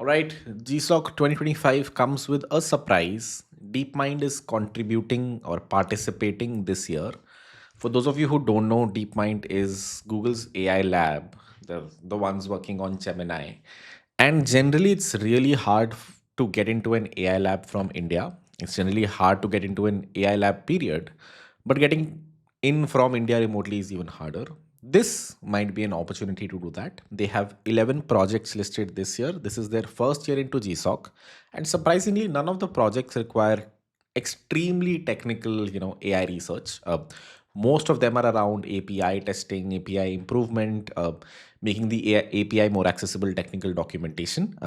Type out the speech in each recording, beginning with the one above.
All right, GSoC 2025 comes with a surprise. DeepMind is contributing or participating this year. For those of you who don't know, DeepMind is Google's AI lab, the ones working on Gemini. And generally, it's really hard to get into an AI lab from India. It's generally hard to get into an AI lab, period. But getting in from India remotely is even harder. This might be an opportunity to do that. They have 11 projects listed this year. This is their first year into GSoC. And surprisingly, none of the projects require extremely technical, AI research. Most of them are around API testing, API improvement, making the API more accessible technical documentation.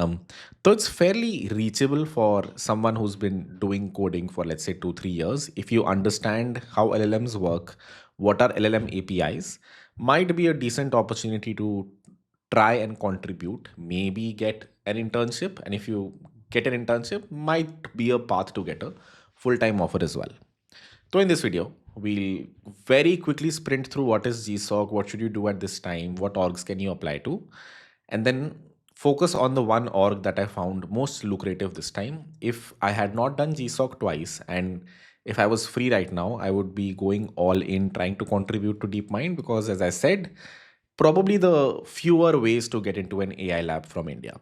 So it's fairly reachable for someone who's been doing coding for, let's say, 2, 3 years. If you understand how LLMs work, what are LLM APIs, might be a decent opportunity to try and contribute, maybe get an internship. And if you get an internship, might be a path to get a full-time offer as well. So in this video, we'll very quickly sprint through what is GSoC, what should you do at this time, what orgs can you apply to, and then focus on the one org that I found most lucrative this time. If I had not done GSoC twice and if I was free right now, I would be going all in trying to contribute to DeepMind because, as I said, probably the fewer ways to get into an AI lab from India.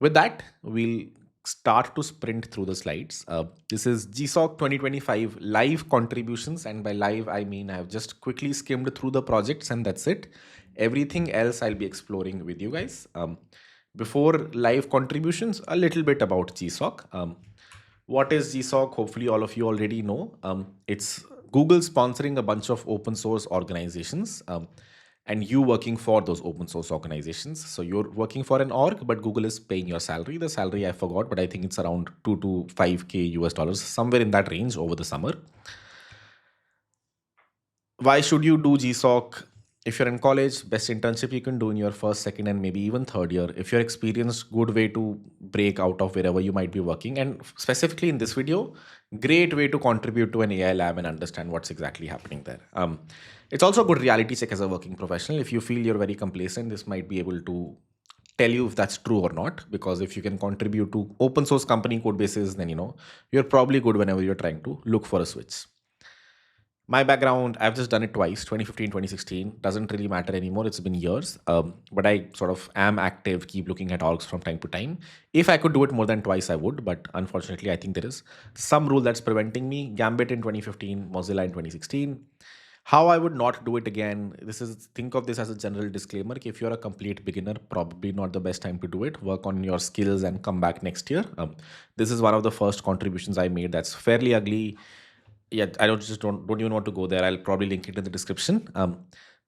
With that, we'll start to sprint through the slides. This is GSoC 2025 live contributions. And by live, I mean I've just quickly skimmed through the projects and that's it. Everything else I'll be exploring with you guys. Before live contributions, a little bit about GSoC. What is GSoC? Hopefully all of you already know. It's Google sponsoring a bunch of open source organizations. And you working for those open source organizations. So you're working for an org, but Google is paying your salary. The salary I forgot, but I think it's around 2 to 5K US dollars, somewhere in that range over the summer. Why should you do GSoC? If you're in college, best internship you can do in your first, second, and maybe even third year. If you're experienced, good way to break out of wherever you might be working. And specifically in this video, great way to contribute to an AI lab and understand what's exactly happening there. It's also a good reality check as a working professional. If you feel you're very complacent, this might be able to tell you if that's true or not. Because if you can contribute to open source company code bases, then you're probably good whenever you're trying to look for a switch. My background, I've just done it twice, 2015, 2016. Doesn't really matter anymore. It's been years. But I sort of am active, keep looking at orgs from time to time. If I could do it more than twice, I would. But unfortunately, I think there is some rule that's preventing me. Gambit in 2015, Mozilla in 2016. How I would not do it again. Think of this as a general disclaimer. If you're a complete beginner, probably not the best time to do it. Work on your skills and come back next year. This is one of the first contributions I made that's fairly ugly. Yeah, I don't even want to go there. I'll probably link it in the description.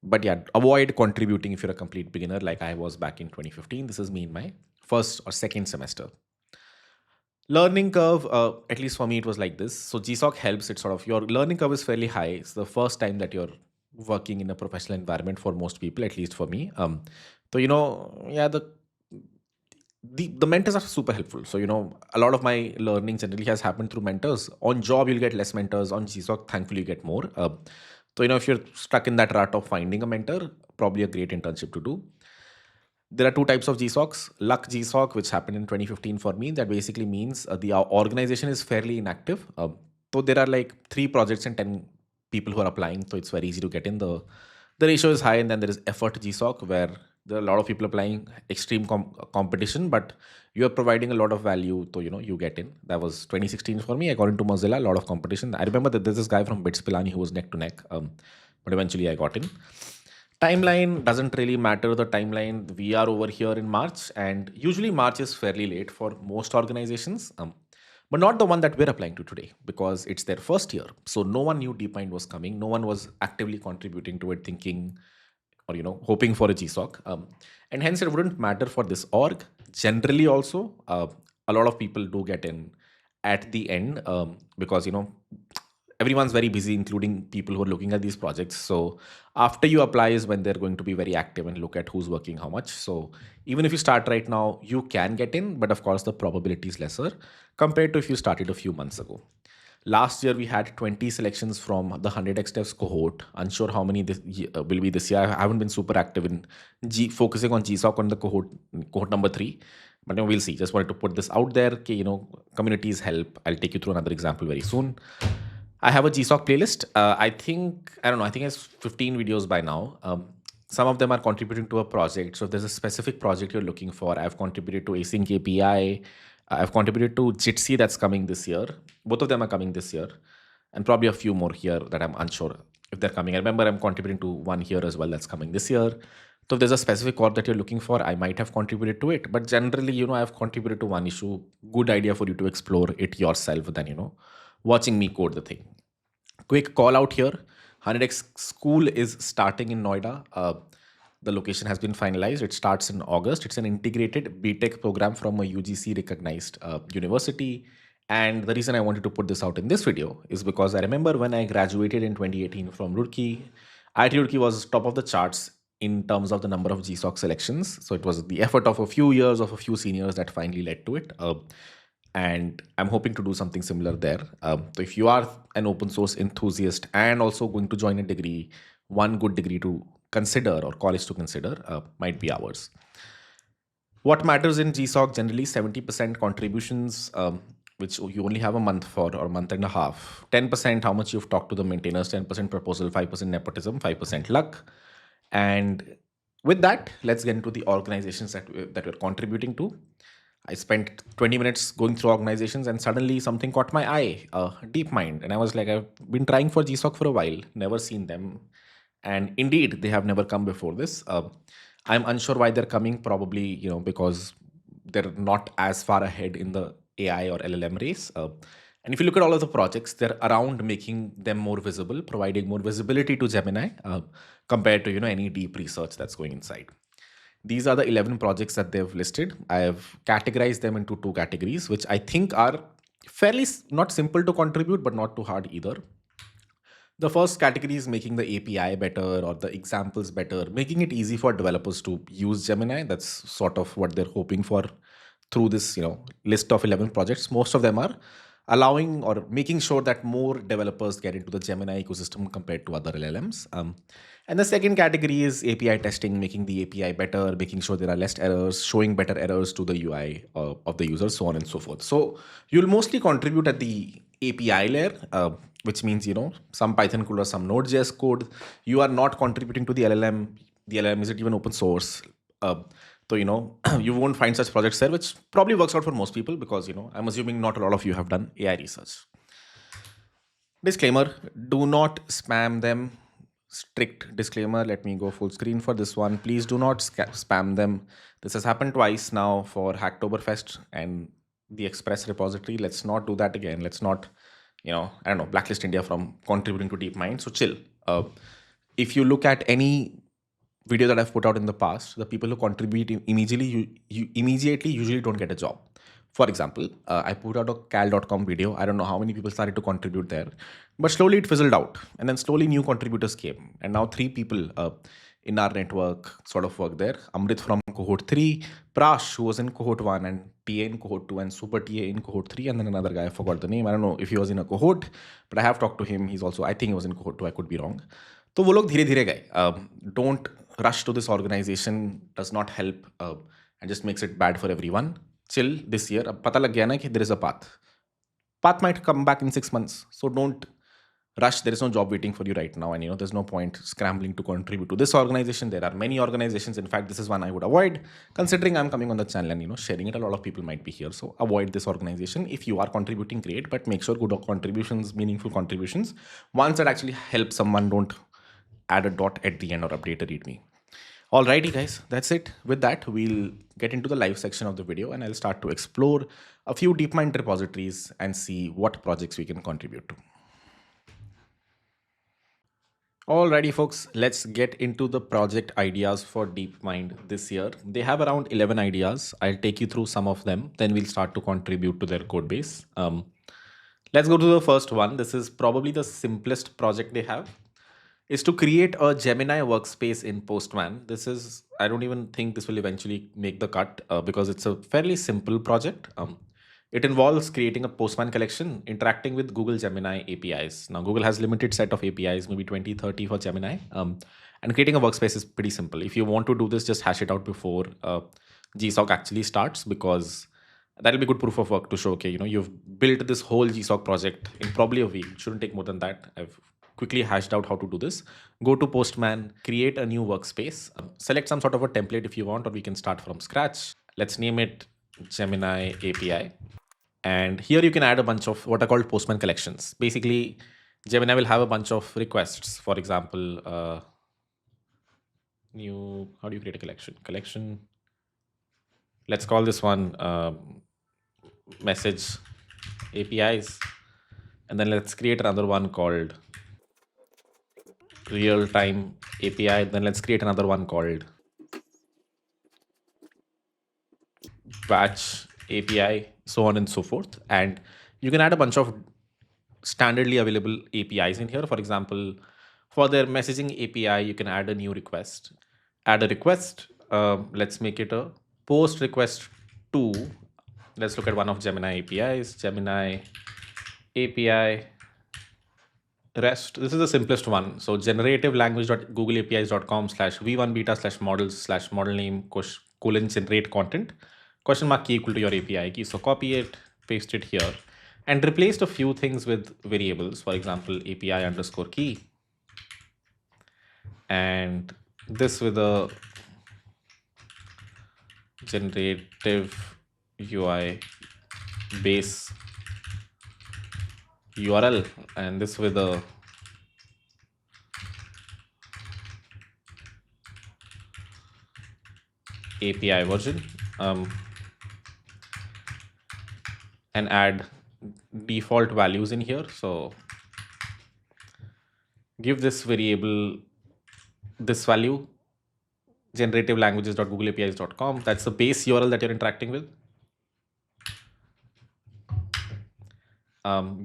But yeah, avoid contributing if you're a complete beginner like I was back in 2015. This is me in my first or second semester. Learning curve, at least for me, it was like this. So GSoC helps. It's sort of your learning curve is fairly high. It's the first time that you're working in a professional environment for most people, at least for me. So yeah, the mentors are super helpful. So, a lot of my learning generally has happened through mentors. On job, you'll get less mentors. On GSoC, thankfully, you get more. So, if you're stuck in that rut of finding a mentor, probably a great internship to do. There are two types of GSoCs. Luck GSoC, which happened in 2015 for me. That basically means the organization is fairly inactive. So there are like 3 projects and 10 people who are applying. So it's very easy to get in. The ratio is high. And then there is effort GSoC, where there are a lot of people applying, extreme competition, but you're providing a lot of value. So, you get in. That was 2016 for me. I got into Mozilla, a lot of competition. I remember that there's this guy from 𝗟𝗶𝘀𝘀 who was neck to neck. But eventually I got in. Timeline doesn't really matter. The timeline, we are over here in March, and usually March is fairly late for most organizations, but not the one that we're applying to today because it's their first year. So no one knew DeepMind was coming. No one was actively contributing to it, thinking or hoping for a GSoC, and hence it wouldn't matter for this org. Generally, also a lot of people do get in at the end because everyone's very busy, including people who are looking at these projects. So after you apply is when they're going to be very active and look at who's working how much. So even if you start right now, you can get in, but of course the probability is lesser compared to if you started a few months ago. Last year, we had 20 selections from the 100x devs cohort. Unsure how many this will be this year. I haven't been super active in focusing on GSoC on the cohort number 3. But we'll see. Just wanted to put this out there. Communities help. I'll take you through another example very soon. I have a GSoC playlist. I don't know, I think it's 15 videos by now. Some of them are contributing to a project. So if there's a specific project you're looking for, I've contributed to Async API. I've contributed to Jitsi that's coming this year. Both of them are coming this year. And probably a few more here that I'm unsure if they're coming. I remember I'm contributing to one here as well that's coming this year. So if there's a specific code that you're looking for, I might have contributed to it. But generally, I've contributed to one issue. Good idea for you to explore it yourself than, watching me code the thing. Quick call out here. 100x school is starting in Noida. The location has been finalized. It starts in August. It's an integrated BTech program from a UGC recognized university. And the reason I wanted to put this out in this video is because I remember when I graduated in 2018 from Roorkee, IIT Roorkee was top of the charts in terms of the number of GSoC selections. So it was the effort of a few years of a few seniors that finally led to it. And I'm hoping to do something similar there. So if you are an open source enthusiast and also going to join a degree, one good degree to consider or college to consider might be ours. What matters in GSoC generally 70% contributions, which you only have a month for or a month and a half. 10% how much you've talked to the maintainers, 10% proposal, 5% nepotism, 5% luck. And with that, let's get into the organizations that we're contributing to. I spent 20 minutes going through organizations and suddenly something caught my eye, Deepmind. And I was like, I've been trying for GSoC for a while, never seen them. And indeed, they have never come before this. I'm unsure why they're coming, probably, because they're not as far ahead in the AI or LLM race. And if you look at all of the projects, they're around making them more visible, providing more visibility to Gemini compared to, any deep research that's going inside. These are the 11 projects that they've listed. I have categorized them into 2 categories, which I think are fairly not simple to contribute, but not too hard either. The first category is making the API better or the examples better, making it easy for developers to use Gemini. That's sort of what they're hoping for through this, list of 11 projects. Most of them are allowing or making sure that more developers get into the Gemini ecosystem compared to other LLMs. And the second category is API testing, making the API better, making sure there are less errors, showing better errors to the UI of the user, so on and so forth. So you'll mostly contribute at the API layer, which means, some Python code or some Node.js code. You are not contributing to the LLM. The LLM isn't even open source. So, you won't find such projects there, which probably works out for most people because, I'm assuming not a lot of you have done AI research. Disclaimer, do not spam them. Strict disclaimer. Let me go full screen for this one. Please do not spam them. This has happened twice now for Hacktoberfest and the Express repository. Let's not do that again. Let's not, blacklist India from contributing to Deepmind. So chill. If you look at any video that I've put out in the past, the people who contribute immediately usually don't get a job. For example, I put out a 𝗟𝗶H video. I don't know how many people started to contribute there, but slowly it fizzled out. And then slowly new contributors came. And now 3 people in our network sort of work there. Amrit from cohort 3, Prash, who was in cohort 1, and TA in cohort 2, and Super TA in cohort 3, and then another guy, I forgot the name. I don't know if he was in a cohort, but I have talked to him. He's also, I think he was in cohort 2, I could be wrong. So वो लोग धीरे-धीरे गए. Don't rush to this organization, does not help and just makes it bad for everyone. Chill this year. अब पता लग गया ना कि there is a path. Path might come back in 6 months. So don't rush. There is no job waiting for you right now. And there's no point scrambling to contribute to this organization. There are many organizations. In fact, this is one I would avoid. Considering I'm coming on the channel and sharing it, a lot of people might be here. So avoid this organization. If you are contributing, great, but make sure good contributions, meaningful contributions, ones that actually help someone. Don't add a dot at the end or update a readme. Alrighty guys, that's it. With that, we'll get into the live section of the video and I'll start to explore a few Deepmind repositories and see what projects we can contribute to. Alrighty folks, let's get into the project ideas for Deepmind this year. They have around 11 ideas. I'll take you through some of them. Then we'll start to contribute to their code base. Let's go to the first one. This is probably the simplest project they have. Is to create a Gemini workspace in Postman. This is, I don't even think this will eventually make the cut because it's a fairly simple project. It involves creating a Postman collection, interacting with Google Gemini APIs. Now, Google has limited set of APIs, maybe 20, 30 for Gemini. And creating a workspace is pretty simple. If you want to do this, just hash it out before GSoC actually starts, because that'll be good proof of work to show, okay, you've built this whole GSoC project in probably a week. It shouldn't take more than that. I've quickly hashed out how to do this. Go to Postman, create a new workspace, select some sort of a template if you want, or we can start from scratch. Let's name it Gemini API. And here you can add a bunch of what are called Postman collections. Basically, Gemini will have a bunch of requests. For example, how do you create a collection? Let's call this one message APIs. And then let's create another one called real-time API. Then let's create another one called batch API, so on and so forth. And you can add a bunch of standardly available APIs in here. For example, for their messaging API, you can add a new request. Add a request. Let's make it a post request to. Let's look at one of Gemini APIs. Gemini API REST. This is the simplest one. So generative language.googleapis.com/v1beta/models/model name :generate content (key equal to your API key). So copy it, paste it here, and replaced a few things with variables. For example, API_key, and this with a generative UI base URL, and this with a API version, and add default values in here. So give this variable this value, generative languages.googleapis.com. That's the base URL that you're interacting with.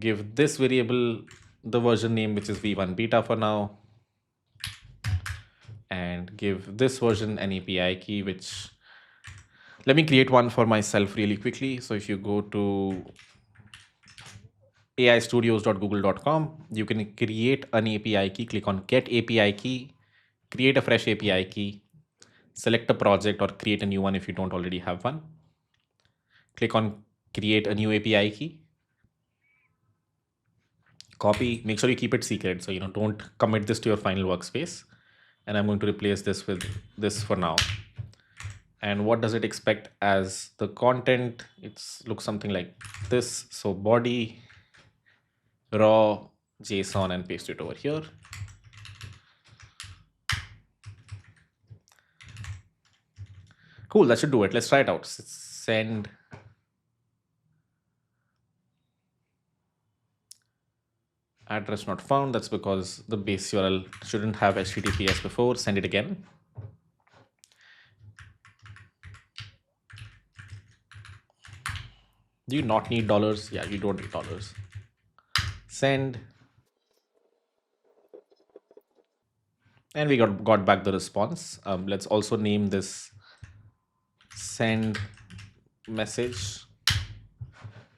Give this variable the version name, which is v1 beta for now, and give this version an API key, which let me create one for myself really quickly. So if you go to aistudios.google.com, you can create an API key, click on get API key, create a fresh API key, select a project or create a new one if you don't already have one. Click on create a new API key. Copy, make sure you keep it secret. So, don't commit this to your final workspace. And I'm going to replace this with this for now. And what does it expect as the content? It looks something like this. So body, raw, JSON, and paste it over here. Cool, that should do it. Let's try it out. Send. Address not found. That's because the base URL shouldn't have HTTPS before. Send it again. Do you not need dollars? Yeah, you don't need dollars. Send. And we got back the response. Let's also name this send message.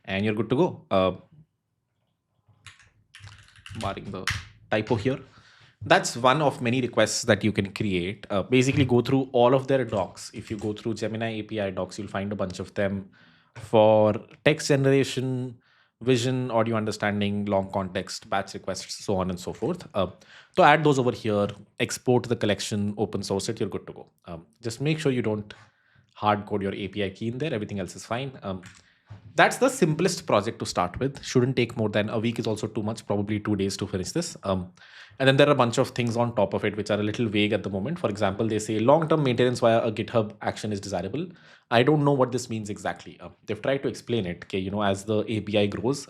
And you're good to go. Barring the typo here. That's one of many requests that you can create. Basically go through all of their docs. If you go through Gemini API docs, you'll find a bunch of them for text generation, vision, audio understanding, long context, batch requests, so on and so forth. So add those over here, export the collection, open source it, you're good to go. Just make sure you don't hard code your API key in there. Everything else is fine. That's the simplest project to start with. Shouldn't take more than a week, is also too much, probably 2 days to finish this. And then there are a bunch of things on top of it which are a little vague at the moment. For example, they say long-term maintenance via a GitHub action is desirable. I don't know what this means exactly. They've tried to explain it. Okay, as the API grows,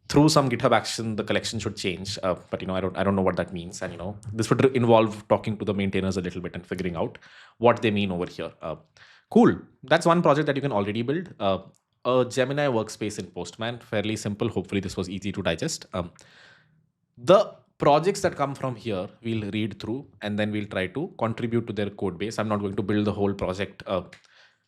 through some GitHub action, the collection should change. But I don't know what that means. And this would involve talking to the maintainers a little bit and figuring out what they mean over here. Cool. That's one project that you can already build. A Gemini workspace in Postman, fairly simple. Hopefully this was easy to digest. The projects that come from here, we'll read through and then we'll try to contribute to their code base. I'm not going to build the whole project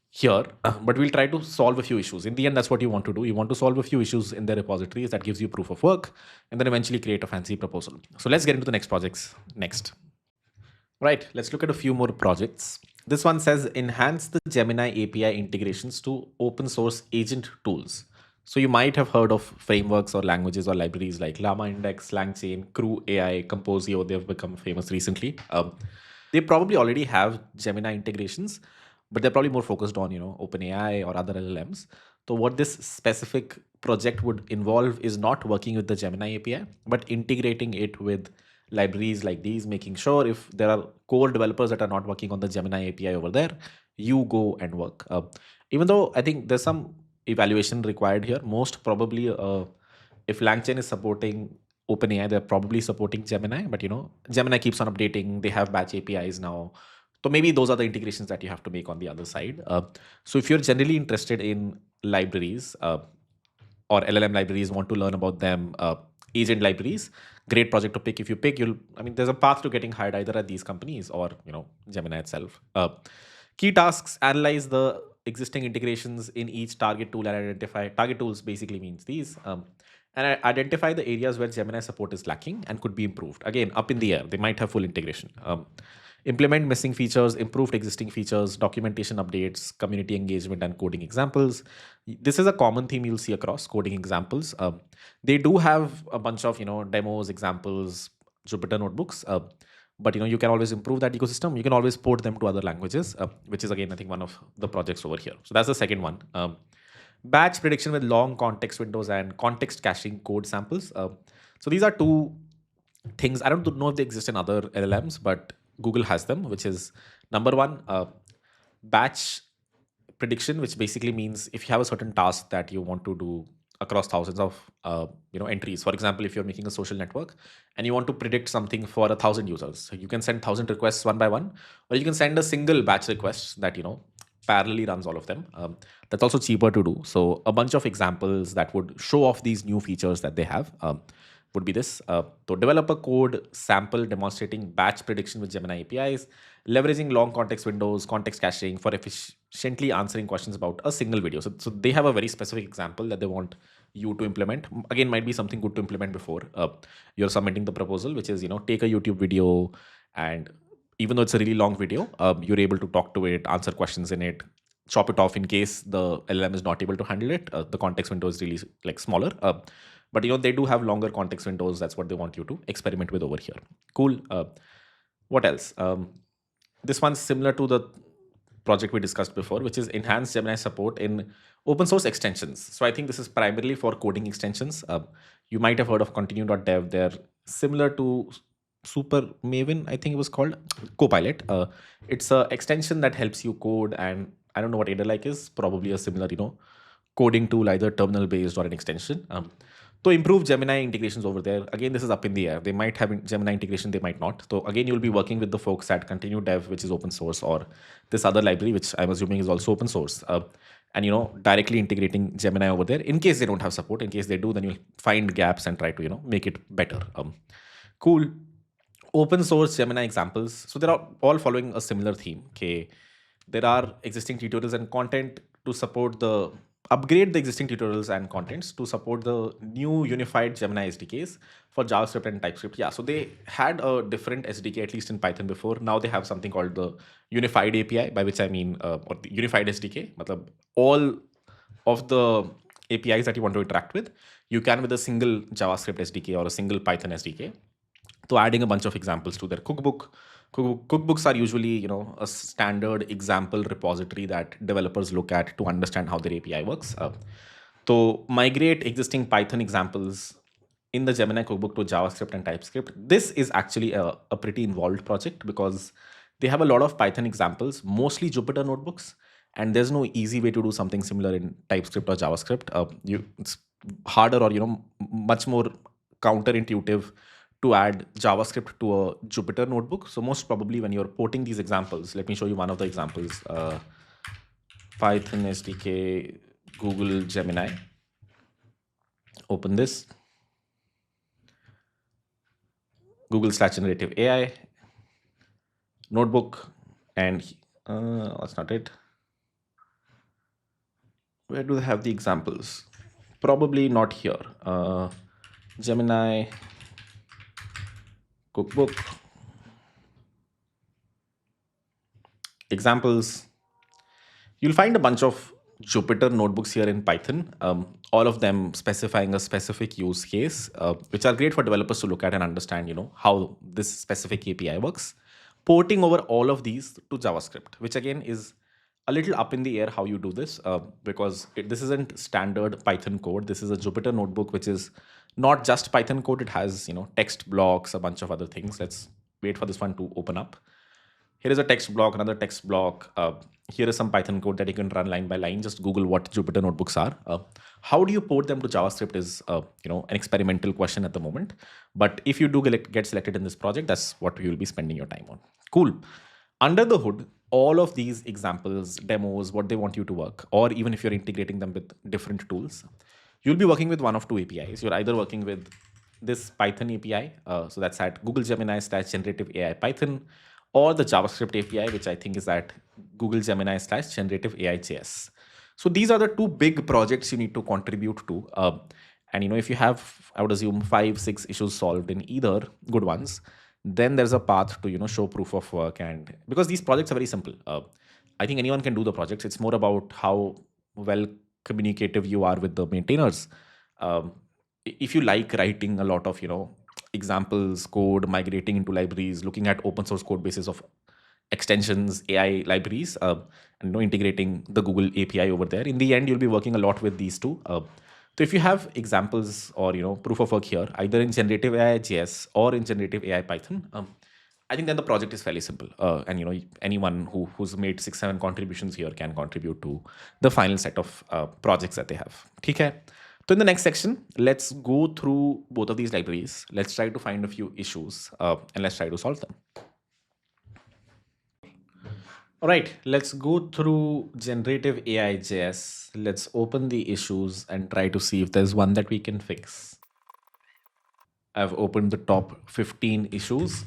here, but we'll try to solve a few issues. In the end, that's what you want to do. You want to solve a few issues in their repositories. That gives you proof of work and then eventually create a fancy proposal. So let's get into the next projects next. Right, let's look at a few more projects. This one says enhance the Gemini API integrations to open source agent tools. So you might have heard of frameworks or languages or libraries like Llama Index, LangChain, Crew AI, Composio. They've become famous recently. They probably already have Gemini integrations, but they're probably more focused on OpenAI or other LLMs. So what this specific project would involve is not working with the Gemini API, but integrating it with libraries like these, making sure if there are core developers that are not working on the Gemini API over there, you go and work. Even though I think there's some evaluation required here, most probably if LangChain is supporting OpenAI, they're probably supporting Gemini, but Gemini keeps on updating. They have batch APIs now. So maybe those are the integrations that you have to make on the other side. So if you're generally interested in libraries or LLM libraries, want to learn about them, agent libraries, great project to pick. If you pick, there's a path to getting hired either at these companies or, Gemini itself. Key tasks: analyze the existing integrations in each target tool and identify target tools basically means these. And identify the areas where Gemini support is lacking and could be improved. Again, up in the air, they might have full integration. Implement missing features, improved existing features, documentation updates, community engagement, and coding examples. This is a common theme you'll see across coding examples. They do have a bunch of demos, examples, Jupyter notebooks. But you can always improve that ecosystem. You can always port them to other languages, which is again I think one of the projects over here. So that's the second one. Batch prediction with long context windows and context caching code samples. So these are two things. I don't know if they exist in other LLMs, but Google has them, which is number one, batch prediction, which basically means if you have a certain task that you want to do across thousands of entries. For example, if you're making a social network and you want to predict something for 1,000 users, so you can send 1,000 requests one by one, or you can send a single batch request that parallelly runs all of them. That's also cheaper to do. So a bunch of examples that would show off these new features that they have would be this. So develop a code sample demonstrating batch prediction with Gemini APIs, leveraging long context windows, context caching for efficiently answering questions about a single video. So they have a very specific example that they want you to implement. Again, might be something good to implement before you're submitting the proposal, which is, take a YouTube video, and even though it's a really long video, you're able to talk to it, answer questions in it, chop it off in case the LLM is not able to handle it. The context window is really smaller. But they do have longer context windows. That's what they want you to experiment with over here. Cool. What else? This one's similar to the project we discussed before, which is enhanced Gemini support in open source extensions. So I think this is primarily for coding extensions. You might have heard of continue.dev. They're similar to Super Maven, I think it was called, Copilot. It's an extension that helps you code, and I don't know what 𝗟𝗏 is, probably a similar, coding tool, either terminal based or an extension. To improve Gemini integrations over there, again, this is up in the air. They might have Gemini integration, they might not. So again, you'll be working with the folks at Continue Dev, which is open source, or this other library, which I'm assuming is also open source. And directly integrating Gemini over there. In case they don't have support, in case they do, then you'll find gaps and try to make it better. Cool. Open source Gemini examples. So they're all following a similar theme. Okay, there are existing tutorials and content to support upgrade the existing tutorials and contents to support the new unified Gemini SDKs for JavaScript and TypeScript. Yeah, so they had a different SDK, at least in Python before. Now they have something called the unified API, by which I mean, or the unified SDK. All of the APIs that you want to interact with, you can with a single JavaScript SDK or a single Python SDK. So adding a bunch of examples to their cookbook. Cookbooks are usually, a standard example repository that developers look at to understand how their API works. So migrate existing Python examples in the Gemini cookbook to JavaScript and TypeScript. This is actually a pretty involved project because they have a lot of Python examples, mostly Jupyter notebooks, and there's no easy way to do something similar in TypeScript or JavaScript. It's harder or, much more counterintuitive to add JavaScript to a Jupyter notebook. So most probably when you're porting these examples, let me show you one of the examples. Python SDK, Google Gemini. Open this. Google/generative AI notebook, and that's not it. Where do they have the examples? Probably not here. Gemini cookbook examples. You'll find a bunch of Jupyter notebooks here in Python, all of them specifying a specific use case, which are great for developers to look at and understand, how this specific API works. Porting over all of these to JavaScript, which again is a little up in the air how you do this, because this isn't standard Python code. This is a Jupyter notebook, which is not just Python code. It has, text blocks, a bunch of other things. Let's wait for this one to open up. Here is a text block, another text block. Here is some Python code that you can run line by line. Just Google what Jupyter notebooks are. How do you port them to JavaScript is, an experimental question at the moment. But if you do get selected in this project, that's what you will be spending your time on. Cool. Under the hood, all of these examples, demos, what they want you to work, or even if you're integrating them with different tools, you'll be working with one of two APIs. You're either working with this Python API, so that's at Google Gemini / generative AI Python, or the JavaScript API, which I think is at Google Gemini / generative AI JS. So these are the two big projects you need to contribute to. And if you have, I would assume 5-6 issues solved in either, good ones, then there's a path to show proof of work. And because these projects are very simple, I think anyone can do the projects. It's more about how well communicative you are with the maintainers. If you like writing a lot of examples, code, migrating into libraries, looking at open source code bases of extensions, AI libraries, and integrating the Google API over there, in the end you'll be working a lot with these two. So if you have examples or proof of work here, either in generative AI JS or in generative AI Python, I think then the project is fairly simple. And anyone who's made 6-7 contributions here can contribute to the final set of projects that they have. Okay. So in the next section, let's go through both of these libraries. Let's try to find a few issues and let's try to solve them. All right, let's go through generative AI JS. Let's open the issues and try to see if there's one that we can fix. I've opened the top 15 issues.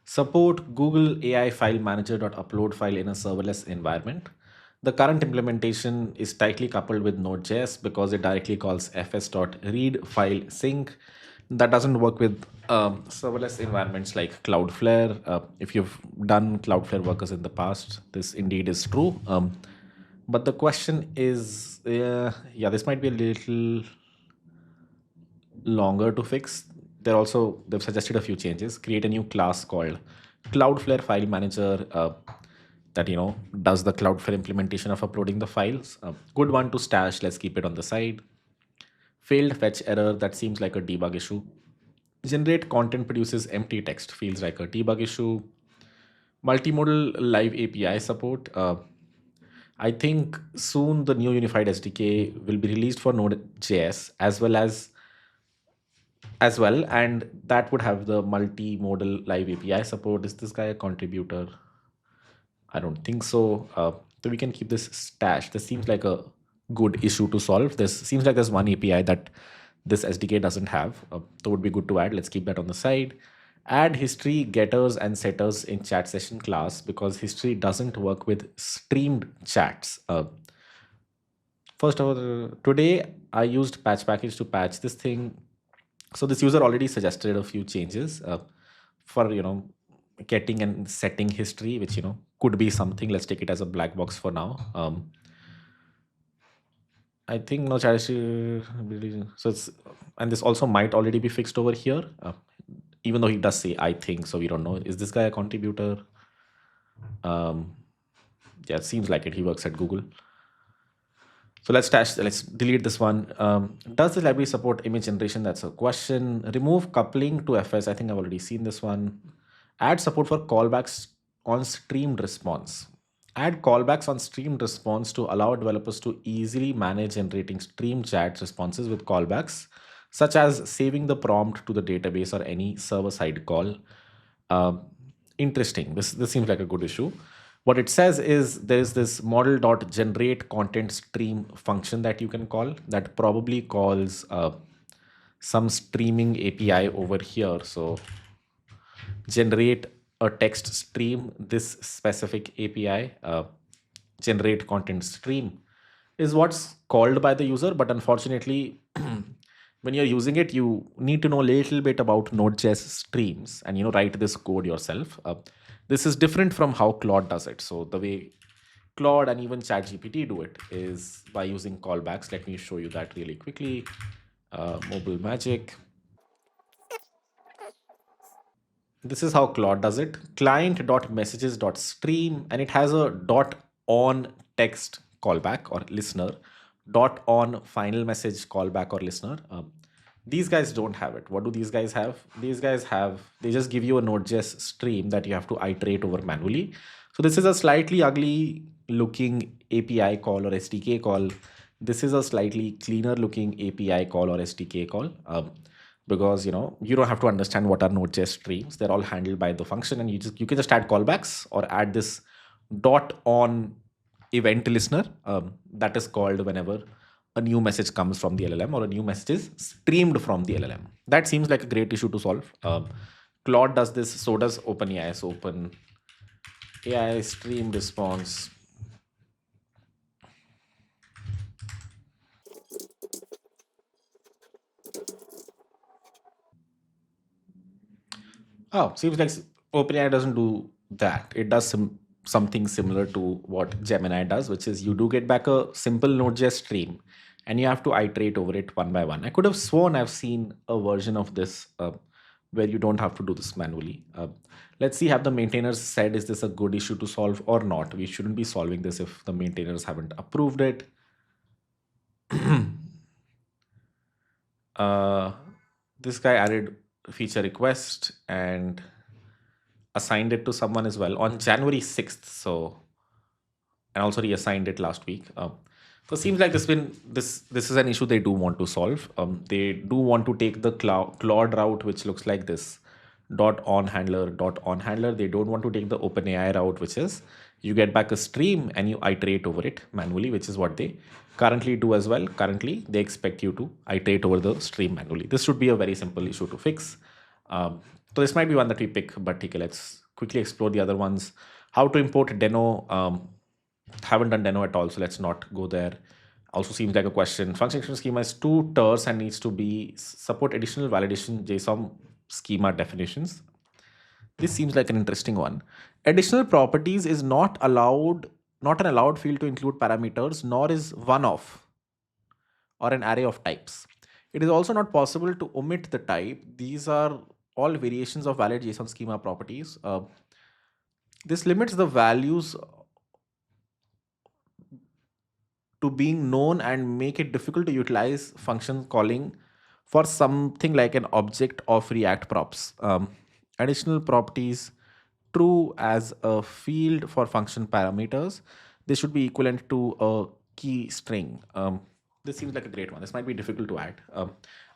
Support Google AI file manager.upload file in a serverless environment. The current implementation is tightly coupled with Node.js because it directly calls fs.read file sync. That doesn't work with serverless environments like Cloudflare. If you've done Cloudflare workers in the past, this indeed is true. But the question is, this might be a little longer to fix. They've suggested a few changes. Create a new class called Cloudflare File Manager that does the Cloudflare implementation of uploading the files. Good one to stash. Let's keep it on the side. Failed fetch error. That seems like a debug issue. Generate content produces empty text. Feels like a debug issue. Multimodal live API support. I think soon the new unified SDK will be released for Node.js as well, and that would have the multimodal live API support. Is this guy a contributor? I don't think so. So we can keep this stashed. This seems like a good issue to solve. This seems like there's one API that this SDK doesn't have. So would be good to add. Let's keep that on the side. Add history getters and setters in chat session class because history doesn't work with streamed chats. First of all, today I used patch package to patch this thing. So this user already suggested a few changes for getting and setting history, which could be something. Let's take it as a black box for now. I think no charity. So it's, and this also might already be fixed over here, even though he does say I think. So we don't know. Is this guy a contributor? Yeah, it seems like it. He works at Google. So let's delete this one. Does the library support image generation? That's a question. Remove coupling to FS. I think I've already seen this one. Add support for callbacks on streamed response. Add callbacks on streamed response to allow developers to easily manage generating streamed chat responses with callbacks, such as saving the prompt to the database or any server-side call. Interesting. This seems like a good issue. What it says is there is this model.generate content stream function that you can call that probably calls some streaming API over here. So generate a text stream, this specific API, generate content stream is what's called by the user. But unfortunately, when you're using it, you need to know a little bit about Node.js streams and write this code yourself. This is different from how Claude does it. So the way Claude and even ChatGPT do it is by using callbacks. Let me show you that really quickly. Mobile magic. This is how Claude does it. Client.messages.stream, and it has a dot on text callback or listener, dot on final message callback or listener. These guys don't have it. What do these guys have? These guys have, they just give you a Node.js stream that you have to iterate over manually. So this is a slightly ugly looking API call or SDK call. This is a slightly cleaner looking API call or SDK call. Because you don't have to understand what are Node.js streams. They're all handled by the function, and you can just add callbacks or add this dot on event listener that is called whenever a new message comes from the LLM or a new message is streamed from the LLM. That seems like a great issue to solve. Claude does this, so does OpenAI. So OpenAI stream response. Oh, seems like OpenAI doesn't do that. It does something similar to what Gemini does, which is you do get back a simple Node.js stream and you have to iterate over it one by one. I could have sworn I've seen a version of this where you don't have to do this manually. Let's see, have the maintainers said, is this a good issue to solve or not? We shouldn't be solving this if the maintainers haven't approved it. This guy added feature request and assigned it to someone as well on January 6th. So, and also reassigned it last week. So it seems like this is an issue they do want to solve. They do want to take the Claude route, which looks like this dot on handler. They don't want to take the OpenAI route, which is you get back a stream and you iterate over it manually, which is what they currently do as well. Currently, they expect you to iterate over the stream manually. This should be a very simple issue to fix. So this might be one that we pick, but okay, let's quickly explore the other ones. How to import Deno. Haven't done Deno at all, so let's not go there. Also seems like a question. Function extension schema is too terse and needs to be support additional validation JSON schema definitions. This seems like an interesting one. Additional properties is not an allowed field to include parameters, nor is one-off or an array of types. It is also not possible to omit the type. These are all variations of valid JSON schema properties. This limits the values to being known and make it difficult to utilize function calling for something like an object of React props. Additional properties true as a field for function parameters. This should be equivalent to a key string. This seems like a great one. This might be difficult to add.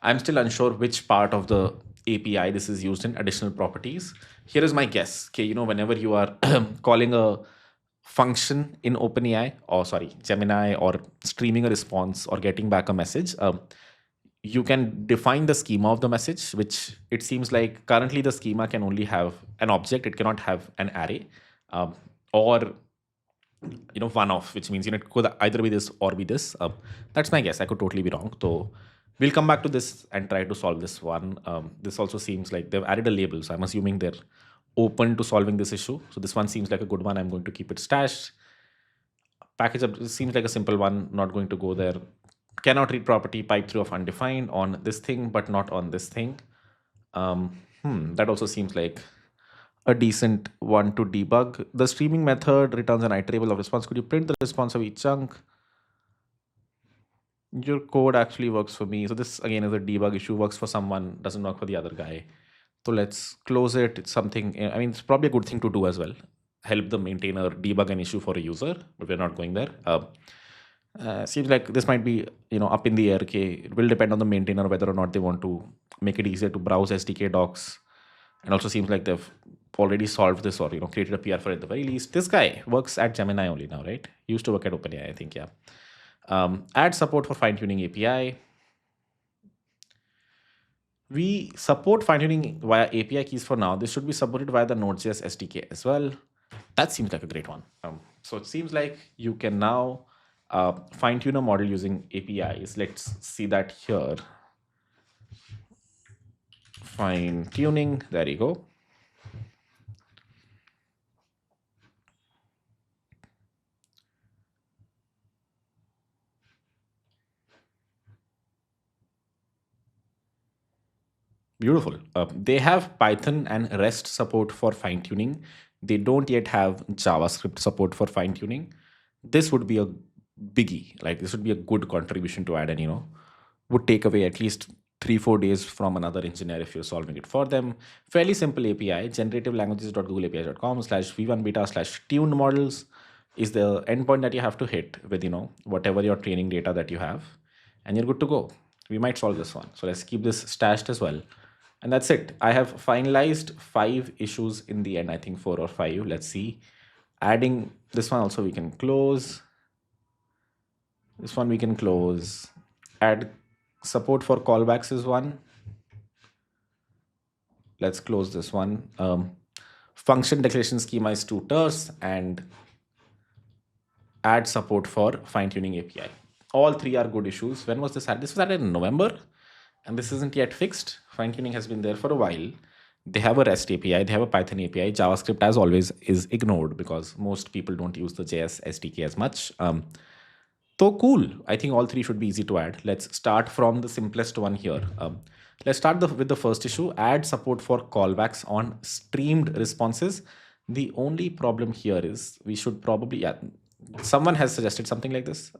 I'm still unsure which part of the API this is used in, additional properties. Here is my guess. Okay, whenever you are calling a function in OpenAI, or sorry, Gemini, or streaming a response or getting back a message, you can define the schema of the message, which it seems like currently the schema can only have an object. It cannot have an array, or one-off, which means it could either be this or be this. That's my guess. I could totally be wrong. So we'll come back to this and try to solve this one. This also seems like they've added a label, so I'm assuming they're open to solving this issue. So this one seems like a good one. I'm going to keep it stashed. Package up, this seems like a simple one. Not going to go there. Cannot read property pipe through of undefined on this thing, but not on this thing. That also seems like a decent one to debug. The streaming method returns an iterable of response. Could you print the response of each chunk? Your code actually works for me. So this again is a debug issue. Works for someone, doesn't work for the other guy. So let's close it. It's something, it's probably a good thing to do as well. Help the maintainer debug an issue for a user, but we're not going there. Seems like this might be, up in the air. Okay, it will depend on the maintainer whether or not they want to make it easier to browse SDK docs. And also seems like they've already solved this, or created a PR for it at the very least. This guy works at Gemini only now, right? Used to work at OpenAI, I think, yeah. Add support for fine-tuning API. We support fine-tuning via API keys for now. This should be supported via the Node.js SDK as well. That seems like a great one. So it seems like you can now fine-tune a model using APIs. Let's see that here. Fine-tuning, there you go. Beautiful. They have Python and REST support for fine tuning. They don't yet have JavaScript support for fine tuning. This would be a biggie. Like this would be a good contribution to add, and would take away at least 3-4 days from another engineer if you're solving it for them. Fairly simple API. Generative languages.googleapis.com/v1beta/tuned models is the endpoint that you have to hit with whatever your training data that you have, and you're good to go. We might solve this one. So let's keep this stashed as well. And that's it. I have finalized 5 issues in the end. I think 4 or 5. Let's see. Adding this one also we can close. This one we can close. Add support for callbacks is one. Let's close this one. Function declaration schema is too terse, and add support for fine-tuning API. All 3 are good issues. When was this added? This was added in November, and this isn't yet fixed. Fine-tuning has been there for a while. They have a REST API, they have a Python API. JavaScript, as always, is ignored because most people don't use the JS SDK as much. So cool. I think all 3 should be easy to add. Let's start from the simplest one here. Let's start with the first issue. Add support for callbacks on streamed responses. The only problem here is we should probably, someone has suggested something like this.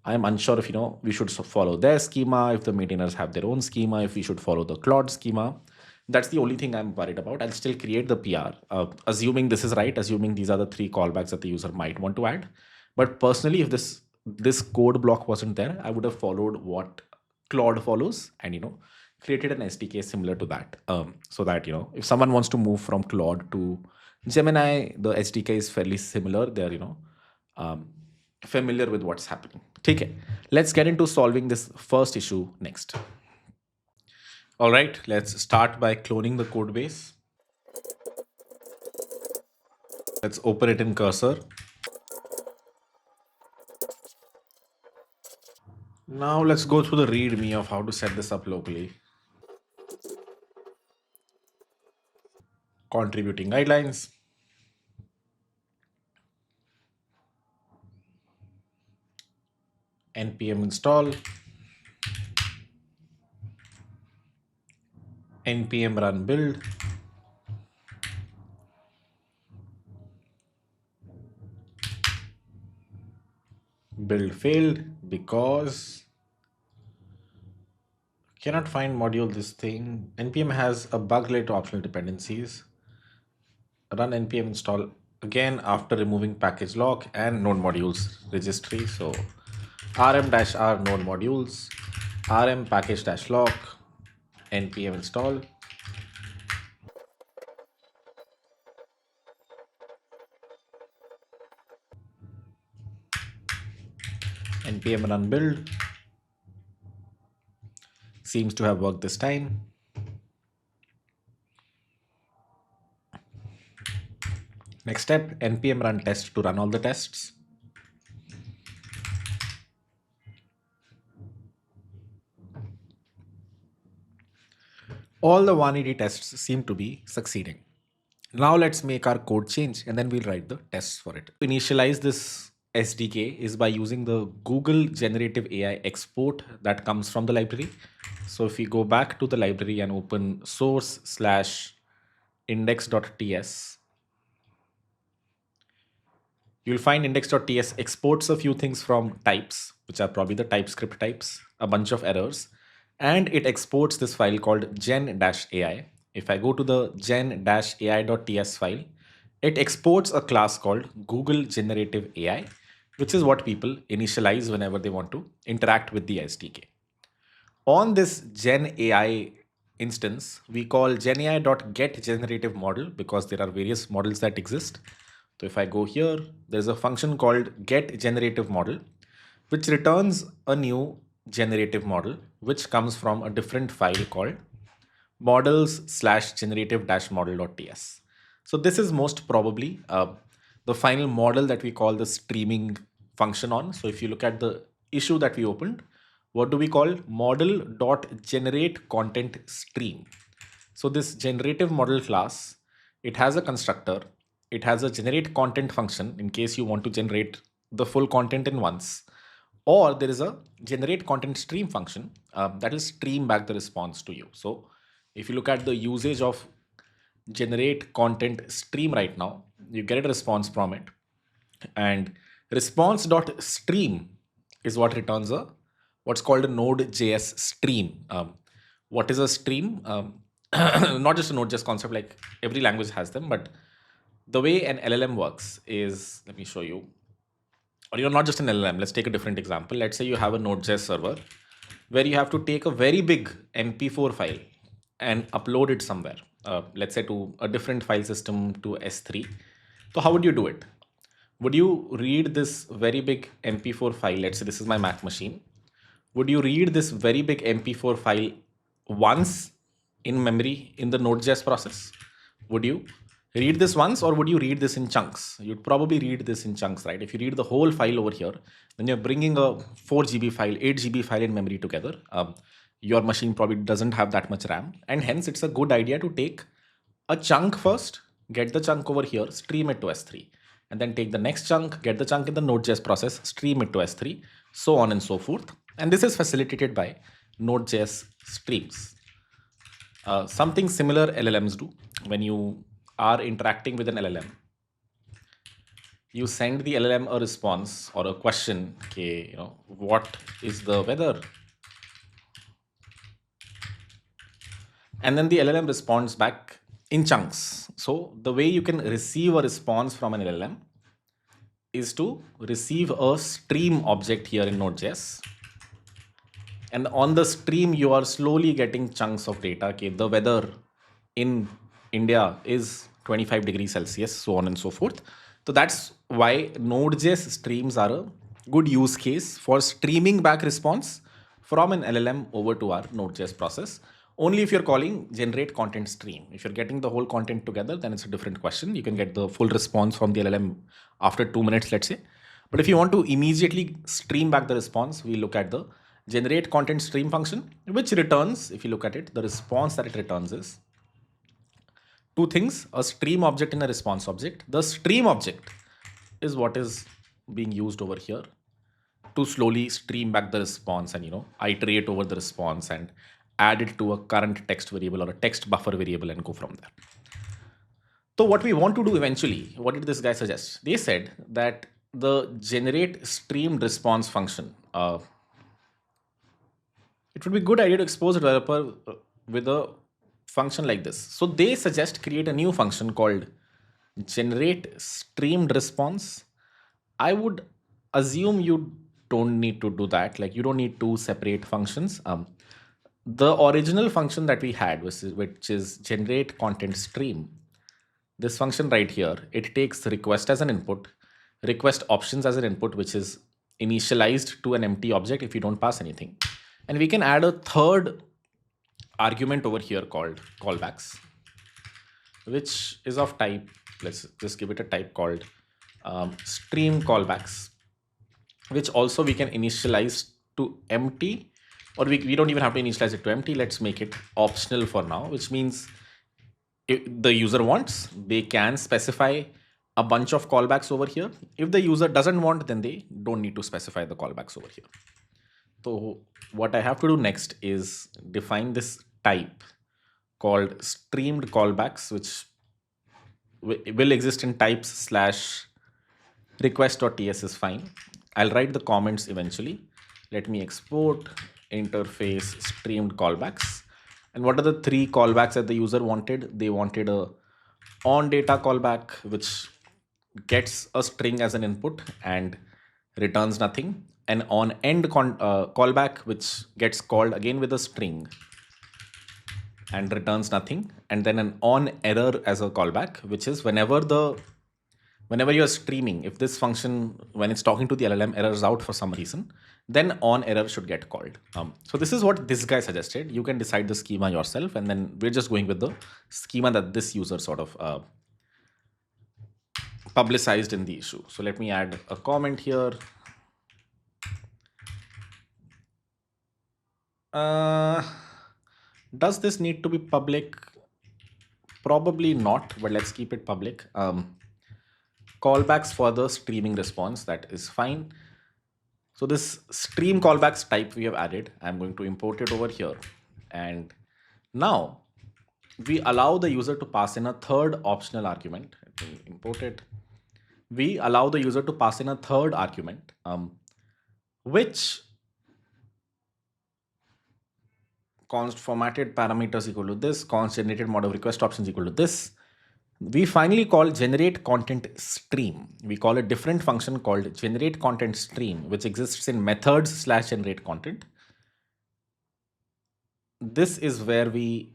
I'm unsure if we should follow their schema, if the maintainers have their own schema, if we should follow the Claude schema. That's the only thing I'm worried about. I'll still create the PR, assuming this is right, assuming these are the 3 callbacks that the user might want to add. But personally, if this code block wasn't there, I would have followed what Claude follows and created an SDK similar to that, so that if someone wants to move from Claude to Gemini, the SDK is fairly similar. They're familiar with what's happening. Okay, let's get into solving this first issue next. All right, let's start by cloning the code base. Let's open it in Cursor. Now let's go through the README of how to set this up locally. Contributing guidelines. npm install. npm run build. Build failed because cannot find module this thing. npm has a bug related to optional dependencies. Run npm install again after removing package lock and node modules registry. So rm-r node modules, rm package-lock, npm install. npm run build. Seems to have worked this time. Next step, npm run test to run all the tests. All the 180 tests seem to be succeeding. Now let's make our code change and then we'll write the tests for it. To initialize this SDK is by using the Google Generative AI export that comes from the library. So if we go back to the library and open source/index.ts, you'll find index.ts exports a few things from types, which are probably the TypeScript types, a bunch of errors, and it exports this file called gen-ai. If I go to the gen-ai.ts file, it exports a class called Google Generative AI, which is what people initialize whenever they want to interact with the SDK. On this gen-ai instance, we call genai.getGenerative because there are various models that exist. So if I go here, there's a function called getGenerative, which returns a new generative model, which comes from a different file called models/generative-model.ts. So this is most probably the final model that we call the streaming function on. So if you look at the issue that we opened, what do we call model.generateContentStream? So this generative model class, it has a constructor. It has a generate content function in case you want to generate the full content in once. Or there is a generate content stream function that will stream back the response to you. So if you look at the usage of generate content stream right now, you get a response from it. And response.stream is what returns a what's called a Node.js stream. What is a stream? Not just a Node.js concept, like every language has them, but the way an LLM works is, let me show you, or you're not just an LLM. Let's take a different example. Let's say you have a Node.js server where you have to take a very big MP4 file and upload it somewhere. Let's say to a different file system, to S3. So how would you do it? Would you read this very big MP4 file? Let's say this is my Mac machine. Would you read this very big MP4 file once in memory in the Node.js process? Would you read this once, or would you read this in chunks? You'd probably read this in chunks, right? If you read the whole file over here, then you're bringing a 4 GB file, 8 GB file in memory together. Your machine probably doesn't have that much RAM, and hence it's a good idea to take a chunk first, get the chunk over here, stream it to S3, and then take the next chunk, get the chunk in the Node.js process, stream it to S3, so on and so forth. And this is facilitated by Node.js streams. Something similar LLMs do. When you are interacting with an LLM, you send the LLM a response or a question, okay, what is the weather? And then the LLM responds back in chunks. So the way you can receive a response from an LLM is to receive a stream object here in Node.js. And on the stream, you are slowly getting chunks of data. Okay, the weather in India is 25 degrees Celsius, so on and so forth. So that's why Node.js streams are a good use case for streaming back response from an LLM over to our Node.js process. Only if you're calling generate content stream. If you're getting the whole content together, then it's a different question. You can get the full response from the LLM after 2 minutes, let's say. But if you want to immediately stream back the response, we look at the generate content stream function, which returns, if you look at it, the response that it returns is two things: a stream object and a response object. The stream object is what is being used over here to slowly stream back the response and iterate over the response and add it to a current text variable or a text buffer variable and go from there. So what we want to do eventually, what did this guy suggest? They said that the generate streamed response function, it would be a good idea to expose a developer with a function like this. So they suggest create a new function called generate streamed response. I would assume you don't need to do that. Like, you don't need two separate functions. The original function that we had, which is generate content stream, this function right here, it takes request as an input, request options as an input, which is initialized to an empty object if you don't pass anything. And we can add a third argument over here called callbacks, which is of type, let's just give it a type called stream callbacks, which also we can initialize to empty, or we don't even have to initialize it to empty. Let's make it optional for now, which means if the user wants, they can specify a bunch of callbacks over here. If the user doesn't want, then they don't need to specify the callbacks over here. So what I have to do next is define this type called streamed callbacks, which will exist in types / request.ts is fine. I'll write the comments eventually. Let me export interface streamed callbacks. And what are the three callbacks that the user wanted? They wanted a on data callback, which gets a string as an input and returns nothing. An on end callback, which gets called again with a string and returns nothing. And then an on error as a callback, which is whenever you're streaming, if this function, when it's talking to the LLM, errors out for some reason, then on error should get called. So this is what this guy suggested. You can decide the schema yourself, and then we're just going with the schema that this user sort of publicized in the issue. So let me add a comment here. Does this need to be public? Probably not, but let's keep it public. Callbacks for the streaming response, that is fine. So this stream callbacks type we have added, I'm going to import it over here. And now we allow the user to pass in a third optional argument. Let me import it. We allow the user to pass in a third argument, which const formatted parameters equal to this, const generated mod of request options equal to this. We finally call generate content stream. We call a different function called generate content stream, which exists in methods / generate content. This is where we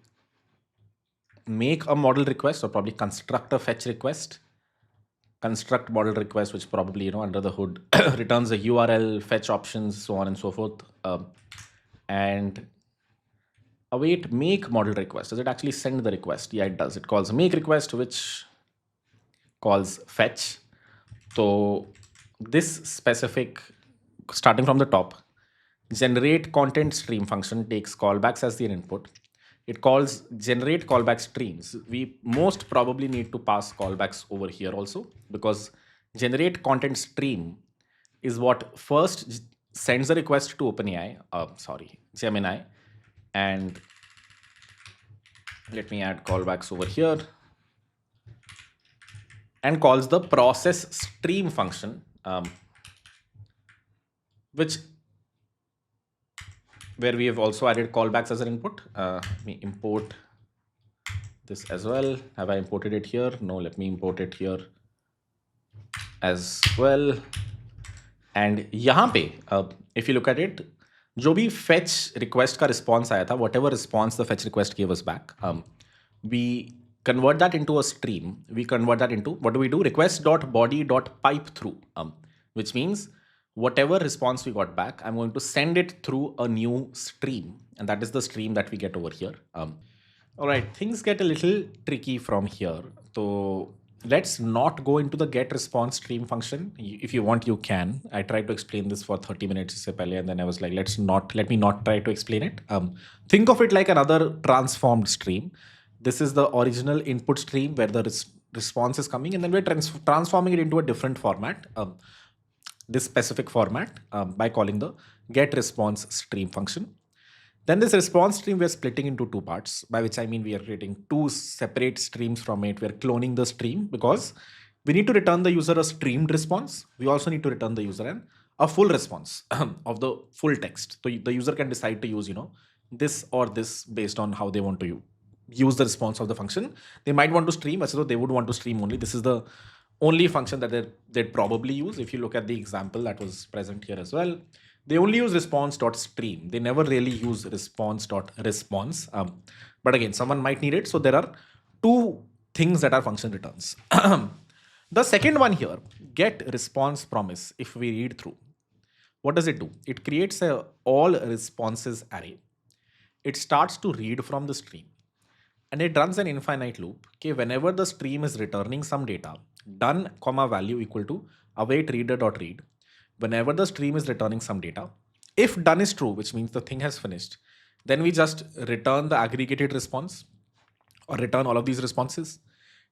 make a model request, or probably construct a fetch request, construct model request, which probably, under the hood returns a URL, fetch options, so on and so forth, and await make model request. Does it actually send the request? Yeah, it does. It calls make request, which calls fetch. So this specific, starting from the top, generate content stream function takes callbacks as the input. It calls generate callback streams. We most probably need to pass callbacks over here also, because generate content stream is what first sends a request to Gemini, and let me add callbacks over here, and calls the process stream function, where we have also added callbacks as an input. Let me import this as well. Have I imported it here? No, let me import it here as well. And यहाँ पे, if you look at it, जो भी fetch request का response आया था, whatever response the fetch request gave us back, we convert that into a stream. We convert that into, what do we do? Request.body.pipe_through, which means whatever response we got back, I'm going to send it through a new stream. And that is the stream that we get over here. All right, things get a little tricky from here. So let's not go into the get response stream function. If you want, you can. I tried to explain this for 30 minutes and then I was like, let me not try to explain it. Think of it like another transformed stream. This is the original input stream where the response is coming, and then we're transforming it into a different format, this specific format, by calling the get response stream function. Then this response stream we're splitting into two parts, by which I mean we are creating two separate streams from it. We're cloning the stream because we need to return the user a streamed response. We also need to return the user a full response of the full text. So the user can decide to use, this or this based on how they want to use the response of the function. They might want to stream, so they would want to stream only. This is the only function that they'd probably use. If you look at the example that was present here as well, they only use response.stream. They never really use response.response. But again, someone might need it. So there are two things that our function returns. The second one here, get response promise, if we read through, what does it do? It creates a all responses array. It starts to read from the stream. And it runs an infinite loop. Okay, whenever the stream is returning some data, done, value equal to await reader.read. Whenever the stream is returning some data, if done is true, which means the thing has finished, then we just return the aggregated response or return all of these responses.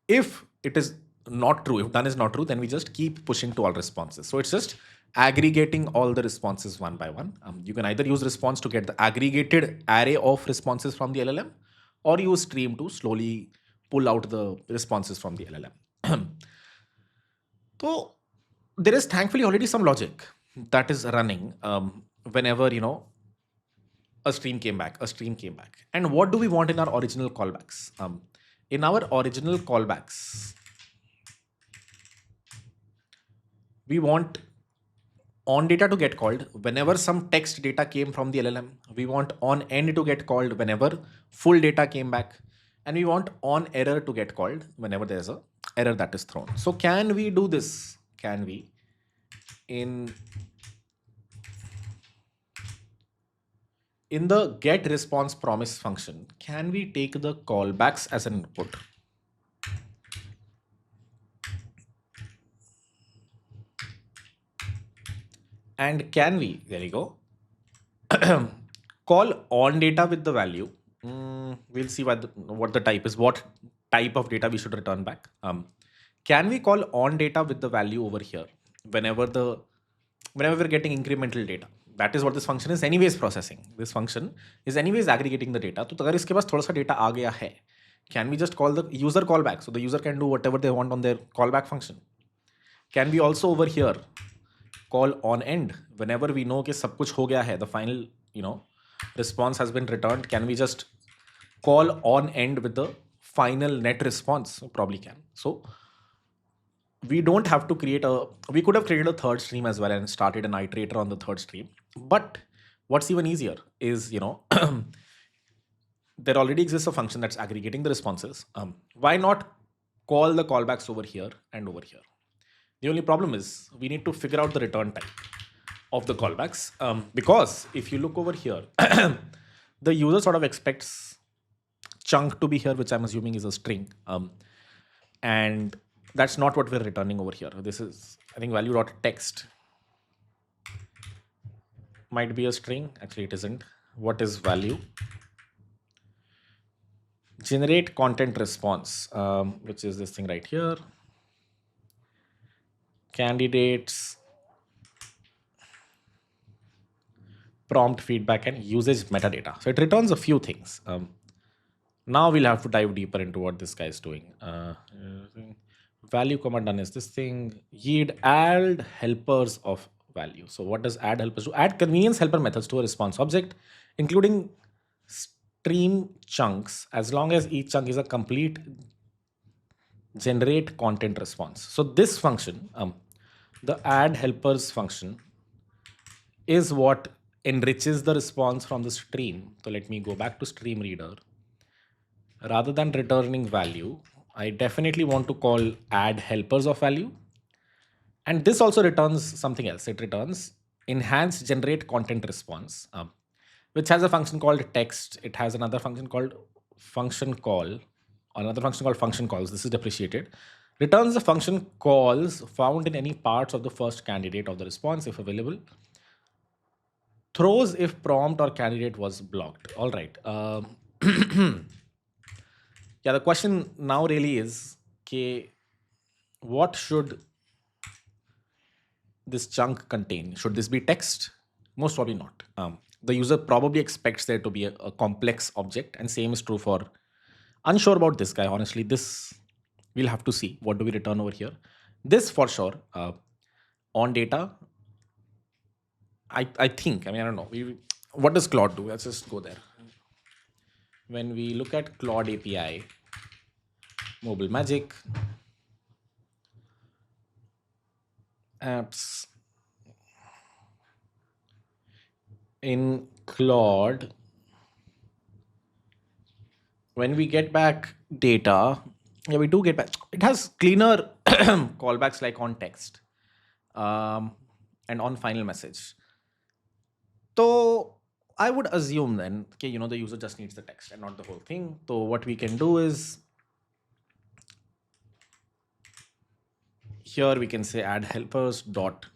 If it is not true, if done is not true, then we just keep pushing to all responses. So it's just aggregating all the responses one by one. You can either use response to get the aggregated array of responses from the LLM, or use stream to slowly pull out the responses from the LLM. So there is thankfully already some logic that is running whenever, a stream came back. And what do we want in our original callbacks? In our original callbacks, we want on data to get called whenever some text data came from the LLM. We want on end to get called whenever full data came back. And we want on error to get called whenever there's a error that is thrown. So can we do this? Can we, in the get response promise function, can we take the callbacks as an input? And can we, there you go, call on data with the value? We'll see what the type is, what type of data we should return back. Can we call on data with the value over here whenever we're getting incremental data? That is what this function is anyways processing. This function is anyways aggregating the data. तो अगर इसके पास थोड़ा सा data आ गया है, Can we just call the user callback so the user can do whatever they want on their callback function? Can we also over here call on end whenever we know कि सब कुछ हो गया है, the final response has been returned? Can we just call on end with the final net response? Probably can. So we don't have to we could have created a third stream as well and started an iterator on the third stream. But what's even easier is, there already exists a function that's aggregating the responses. Why not call the callbacks over here and over here? The only problem is we need to figure out the return type of the callbacks, because if you look over here, the user sort of expects chunk to be here, which I'm assuming is a string. And that's not what we're returning over here. This is, I think, value.text might be a string. Actually, it isn't. What is value? Generate content response, which is this thing right here. Candidates, prompt feedback, and usage metadata. So it returns a few things. Now we'll have to dive deeper into what this guy is doing. Value comma done is this thing. Yield add helpers of value. So what does add helpers do? Add convenience helper methods to a response object, including stream chunks, as long as each chunk is a complete generate content response. So this function, the add helpers function, is what enriches the response from the stream. So let me go back to stream reader. Rather than returning value, I definitely want to call add helpers of value. And this also returns something else. It returns enhance generate content response, which has a function called text. It has another function called function call, another function called function calls. This is depreciated. Returns the function calls found in any parts of the first candidate of the response if available. Throws if prompt or candidate was blocked. All right. Yeah, the question now really is, okay, what should this chunk contain? Should this be text? Most probably not. The user probably expects there to be a complex object, and same is true for, unsure about this guy. Honestly, this we'll have to see. What do we return over here? This for sure. On data, I think, I don't know. What does Claude do? Let's just go there. When we look at Claude API, mobile magic, apps, in Claude, when we get back data, yeah, we do get back. It has cleaner callbacks like on text and on final message. So I would assume then, okay, the user just needs the text and not the whole thing. So what we can do is, here we can say add helpers dot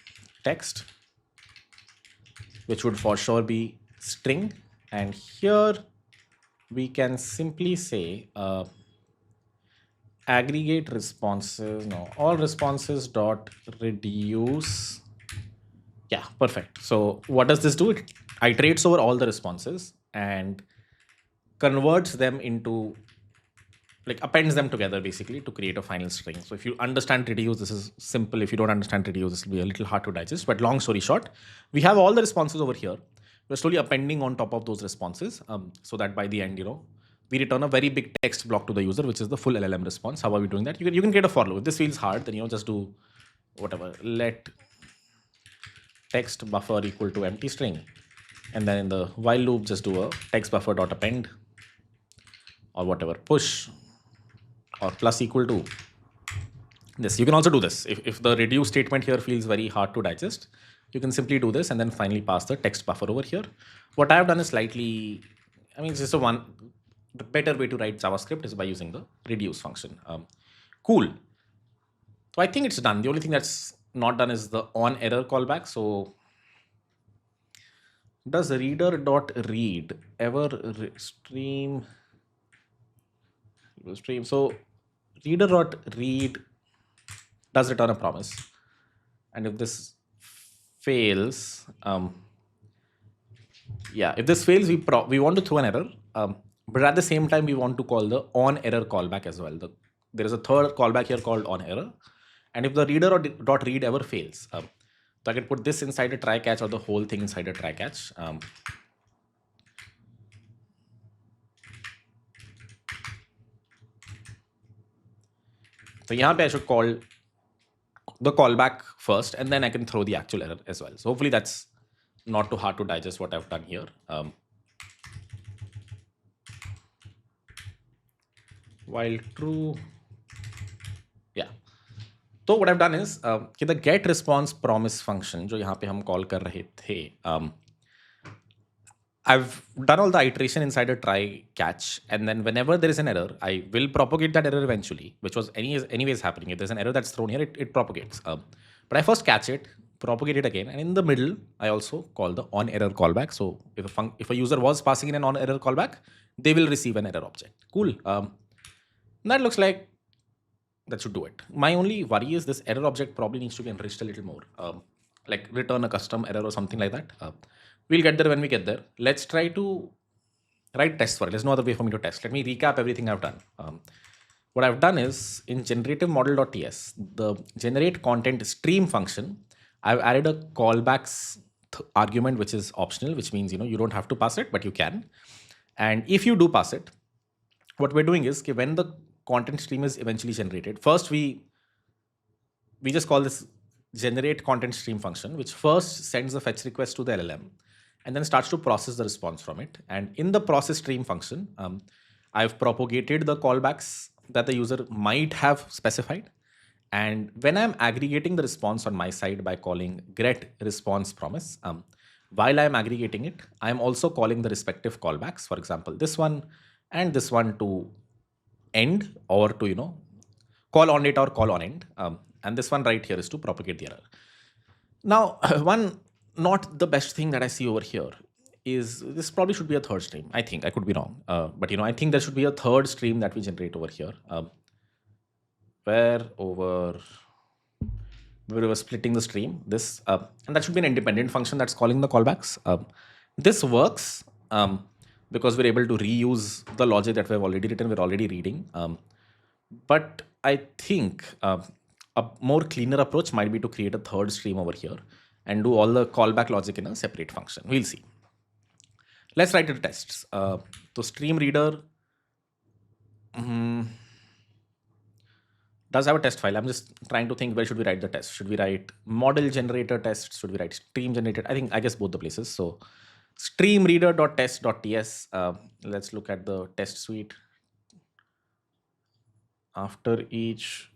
text, which would for sure be string. And here we can simply say aggregate responses, all responses dot reduce. Yeah, perfect. So what does this do? It iterates over all the responses and converts them into, appends them together basically to create a final string. So if you understand reduce, this is simple. If you don't understand reduce, this will be a little hard to digest. But long story short, we have all the responses over here. We're slowly appending on top of those responses, so that by the end, we return a very big text block to the user, which is the full LLM response. How are we doing that? You can create a for loop. If this feels hard, then just do whatever. Let text buffer equal to empty string, and then in the while loop, just do a text buffer dot append or whatever, push or plus equal to this. You can also do this. If the reduce statement here feels very hard to digest, you can simply do this and then finally pass the text buffer over here. What I have done is slightly, it's just the better way to write JavaScript is by using the reduce function. Cool. So I think it's done. The only thing that's not done is the on error callback. So does reader dot read ever stream? So reader dot read does return a promise, and if this fails, if this fails, we want to throw an error. But at the same time, we want to call the on error callback as well. There is a third callback here called on error. And if the reader or dot read ever fails, so I can put this inside a try catch or the whole thing inside a try catch. So here I should call the callback first, and then I can throw the actual error as well. So hopefully that's not too hard to digest what I've done here. While true, yeah. So what I've done is the get response promise function जो यहाँ पे हम call कर रहे थे, I've done all the iteration inside a try catch, and then whenever there is an error, I will propagate that error eventually, which was anyways happening. If there's an error that's thrown here, it propagates. But I first catch it, propagate it again, and in the middle, I also call the on error callback. So if a user was passing in an on error callback, they will receive an error object. Cool. That looks like that should do it. My only worry is this error object probably needs to be enriched a little more, like return a custom error or something like that. We'll get there when we get there. Let's try to write tests for it. There's no other way for me to test. Let me recap everything I've done. What I've done is in generative model.ts, the generate content stream function, I've added a callbacks argument, which is optional, which means you don't have to pass it, but you can. And if you do pass it, what we're doing is when the content stream is eventually generated, first we just call this generate content stream function, which first sends a fetch request to the LLM and then starts to process the response from it. And in the process stream function, I've propagated the callbacks that the user might have specified. And when I'm aggregating the response on my side by calling get response promise, while I'm aggregating it, I'm also calling the respective callbacks. For example, this one and this one to end or to, call on data or call on end. And this one right here is to propagate the error. Now, one not the best thing that I see over here is this probably should be a third stream. I think I could be wrong, but I think there should be a third stream that we generate over here, where we were splitting the stream. This and that should be an independent function that's calling the callbacks. This works because we're able to reuse the logic that we've already written. We're already reading, but I think a more cleaner approach might be to create a third stream over here and do all the callback logic in a separate function. We'll see. Let's write the tests. So stream reader does have a test file. I'm just trying to think, where should we write the test? Should we write model generator test? Should we write stream generator? I guess both the places. So stream reader.test.ts. Let's look at the test suite. After each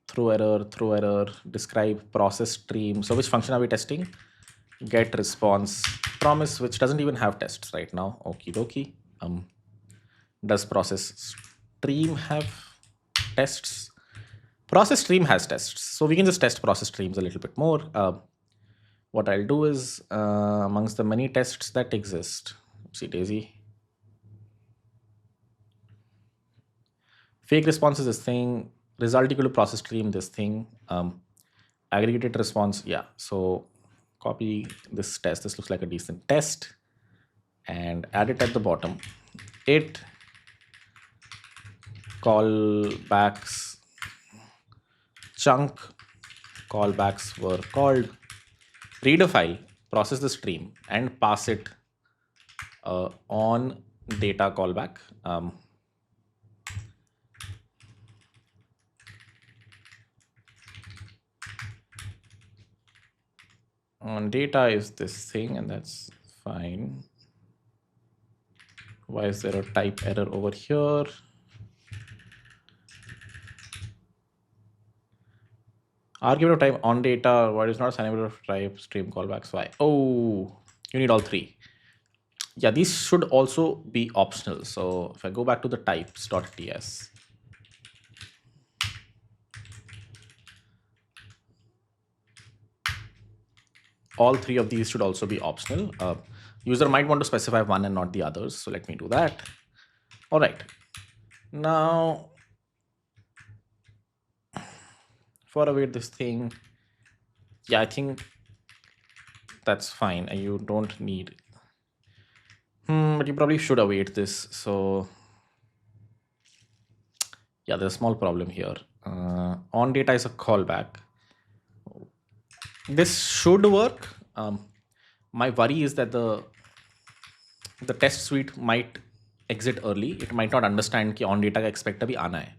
throw error, describe process stream. So which function are we testing? Get response promise, which doesn't even have tests right now. Okie dokie. Does process stream have tests? Process stream has tests. So we can just test process streams a little bit more. What I'll do is amongst the many tests that exist, oopsie daisy. Fake response is this thing. Result equal to process stream, this thing. Aggregated response, yeah. So copy this test. This looks like a decent test. And add it at the bottom. It callbacks chunk callbacks were called. Read a file, process the stream, and pass it on data callback. On data is this thing, and that's fine. Why is there a type error over here? Argument of type on data, what is not assignable of type stream callbacks? Why? Oh, you need all three. Yeah, these should also be optional. So if I go back to the types.ts, all three of these should also be optional. User might want to specify one and not the others. So let me do that. All right. Now, for await this thing, yeah, I think that's fine. You don't need, but you probably should await this. So Yeah, there's a small problem here. On data is a callback. This should work. My worry is that the test suite might exit early. It might not understand कि on data का expector भी आना है.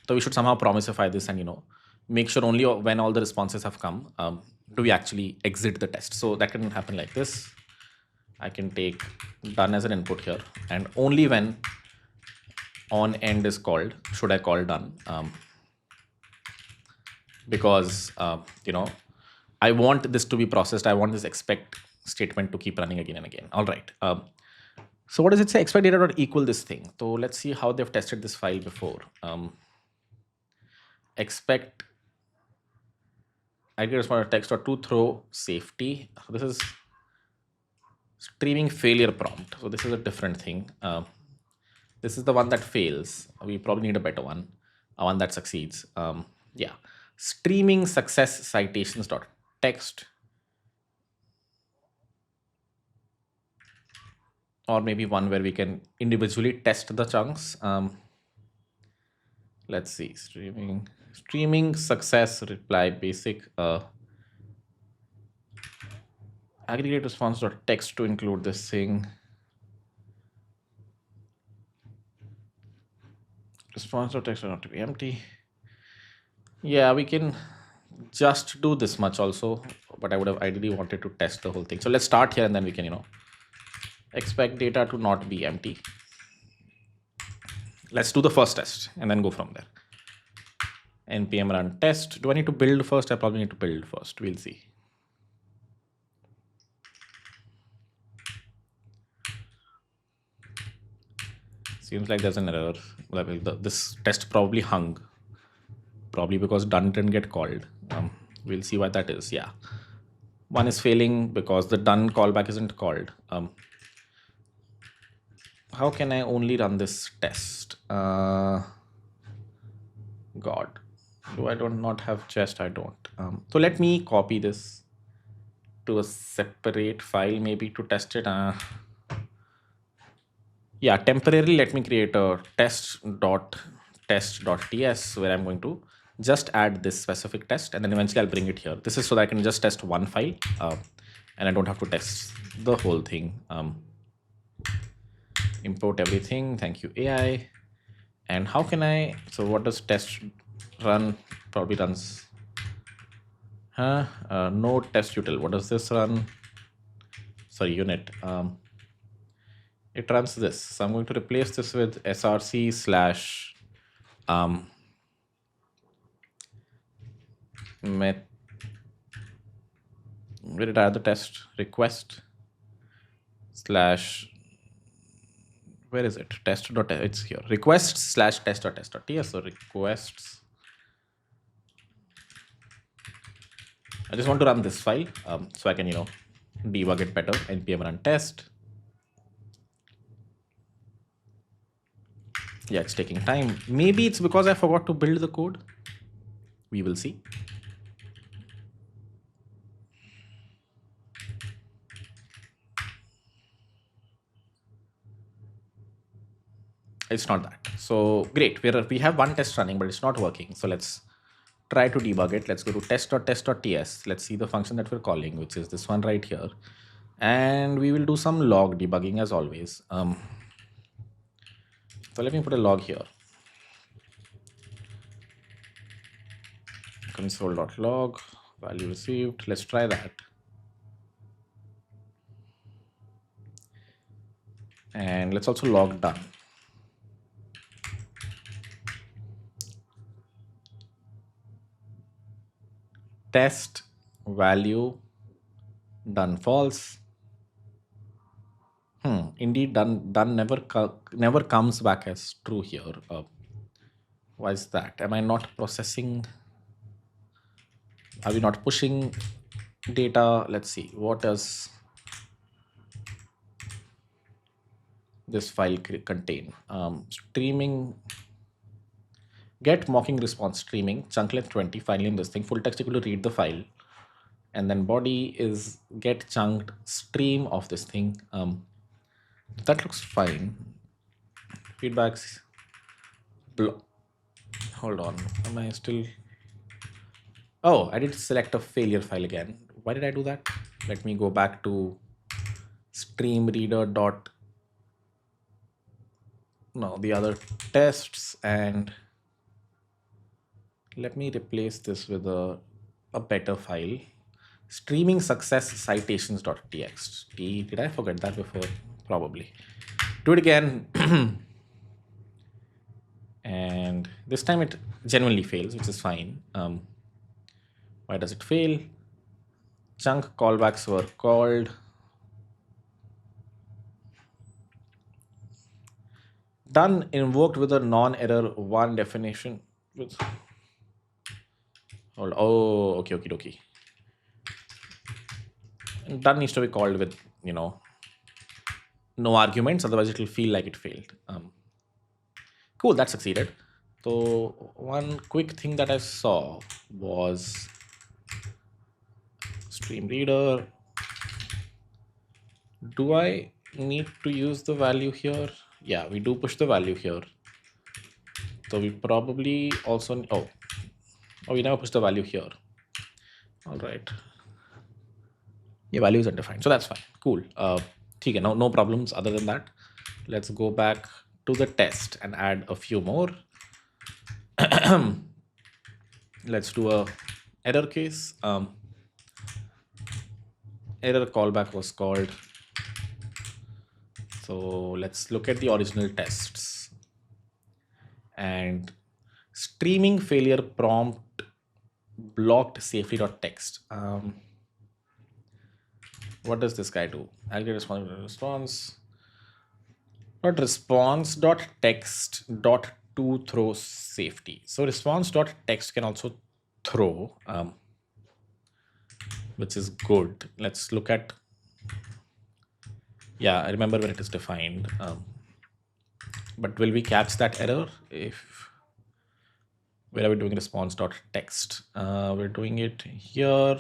So we should somehow promisify this and make sure only when all the responses have come do we actually exit the test. So that can happen like this. I can take done as an input here, and only when on end is called should I call done, because I want this to be processed. I want this expect statement to keep running again and again. All right. So what does it say? Expect data dot equal this thing. So let's see how they've tested this file before. Expect ID responder text or to throw safety. So this is streaming failure prompt. So this is a different thing. This is the one that fails. We probably need a better one, a one that succeeds. Yeah, streaming success citations dot text, or maybe one where we can individually test the chunks. Let's see, streaming success reply basic aggregate response dot text to include this thing. Response dot text not to be empty. Yeah, we can just do this much also, but I would have ideally wanted to test the whole thing. So let's start here and then we can expect data to not be empty. Let's do the first test and then go from there. npm run test. Do I need to build first? I probably need to build first. We'll see. Seems like there's an error. This test probably hung, probably because done didn't get called. We'll see why that is. Yeah, one is failing because the done callback isn't called. How can I only run this test? God, do I not have chest? I don't. So let me copy this to a separate file maybe to test it. Yeah, temporarily let me create a test.ts where I'm going to just add this specific test, and then eventually I'll bring it here. This is so that I can just test one file and I don't have to test the whole thing. Import everything. Thank you, AI. And how can I, so what does test run? Probably runs node test util. What does this run? Sorry, unit. It runs this. So I'm going to replace this with src slash where did I add the test? Request slash, where is it? Test dot, it's here. Requests slash test dot test dot ts. So requests. I just want to run this file so I can debug it better. npm run test. Yeah, it's taking time. Maybe it's because I forgot to build the code. We will see. It's not that. So great. We have one test running, but it's not working. So let's try to debug it. Let's go to test.test.ts. Let's see the function that we're calling, which is this one right here. And we will do some log debugging as always. So let me put a log here. Console.log, value received. Let's try that. And let's also log done. Test value done false. Indeed, done never comes back as true here. Why is that? Am I not processing? Are we not pushing data? Let's see. What does this file contain? Streaming. Get mocking response streaming, chunk length 20, file name this thing, full text equal to read the file, and then body is get chunked stream of this thing. That looks fine. Feedbacks Hold on. Am I still? Oh, I did select a failure file again. Why did I do that? Let me go back to stream reader dot. No, the other tests, and let me replace this with a better file. Streaming success citations.txt. Did I forget that before? Probably. Do it again. And this time it genuinely fails, which is fine. Why does it fail? Chunk callbacks were called. Done invoked with a non-error one definition. Hold. Oh, okay, okay, okay. And done needs to be called with, no arguments, otherwise it will feel like it failed. Cool, that succeeded. So one quick thing that I saw was stream reader. Do I need to use the value here? Yeah, we do push the value here. So we probably also, oh, we never push the value here. All right. Yeah, value is undefined, so that's fine. Cool. Okay, no problems other than that. Let's go back to the test and add a few more. Let's do a error case. Error callback was called. So let's look at the original tests. And streaming failure prompt blocked safely.txt. What does this guy do? I'll get response. Not response.text dot to throw safety. So response.text can also throw, which is good. Let's look at. Yeah, I remember when it is defined. But will we catch that error if where are we doing response.text? We're doing it here.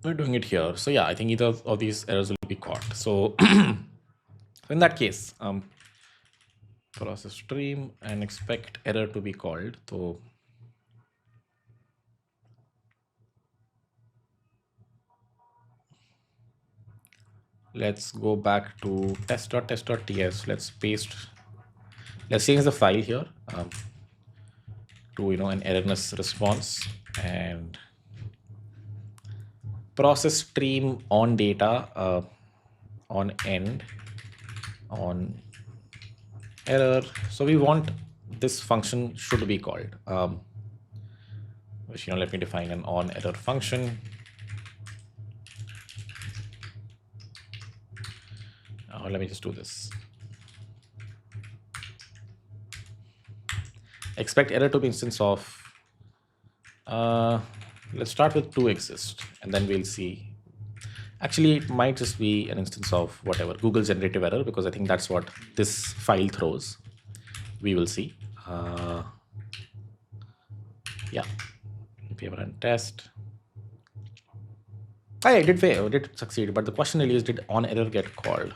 We're doing it here. So yeah, I think either of these errors will be caught. So in that case, process stream and expect error to be called. So let's go back to test.test.ts. Let's change the file here to an errorless response, and process stream on data on end on error. So we want this function should be called, which let me define an on error function. Let me just do this. Expect error to be instance of. Let's start with to exist, and then we'll see. Actually, it might just be an instance of whatever Google generative error, because I think that's what this file throws. We will see. Yeah, if you ever run test. I did fail, did succeed, but the question really is, did on error get called?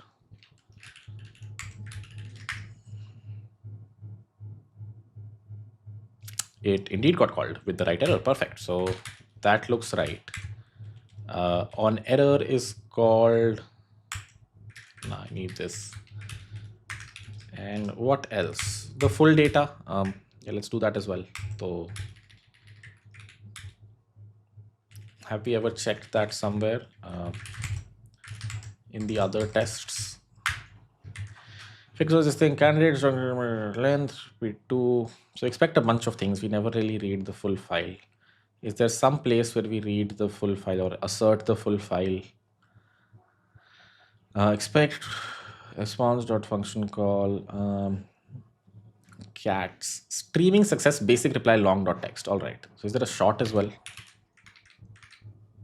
It indeed got called with the right error. Perfect. So that looks right. On error is called. No, I need this. And what else? The full data. Yeah, let's do that as well. So have we ever checked that somewhere in the other tests? Fix this thing, candidates length, we2. So expect a bunch of things. We never really read the full file. Is there some place where we read the full file or assert the full file? Expect response.function call cats streaming success basic reply long.text. All right. So is there a short as well?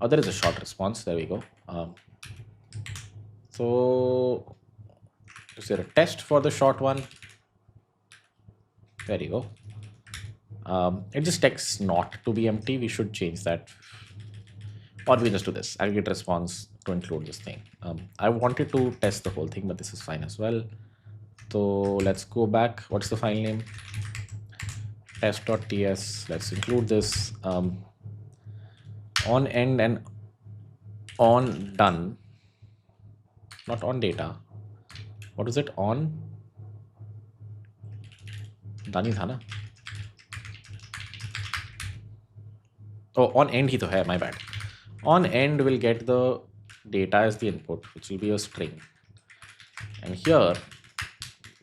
Oh, there is a short response. There we go. So is there a test for the short one? There you go. It just texts not to be empty. We should change that. Or we just do this. I'll get response to include this thing. I wanted to test the whole thing, but this is fine as well. So let's go back. What's the file name? test.ts. Let's include this on end and on done, not on data. What is it? On done ही था ना? Oh, on end ही तो है, my bad. On end will get the data as the input, which will be a string. And here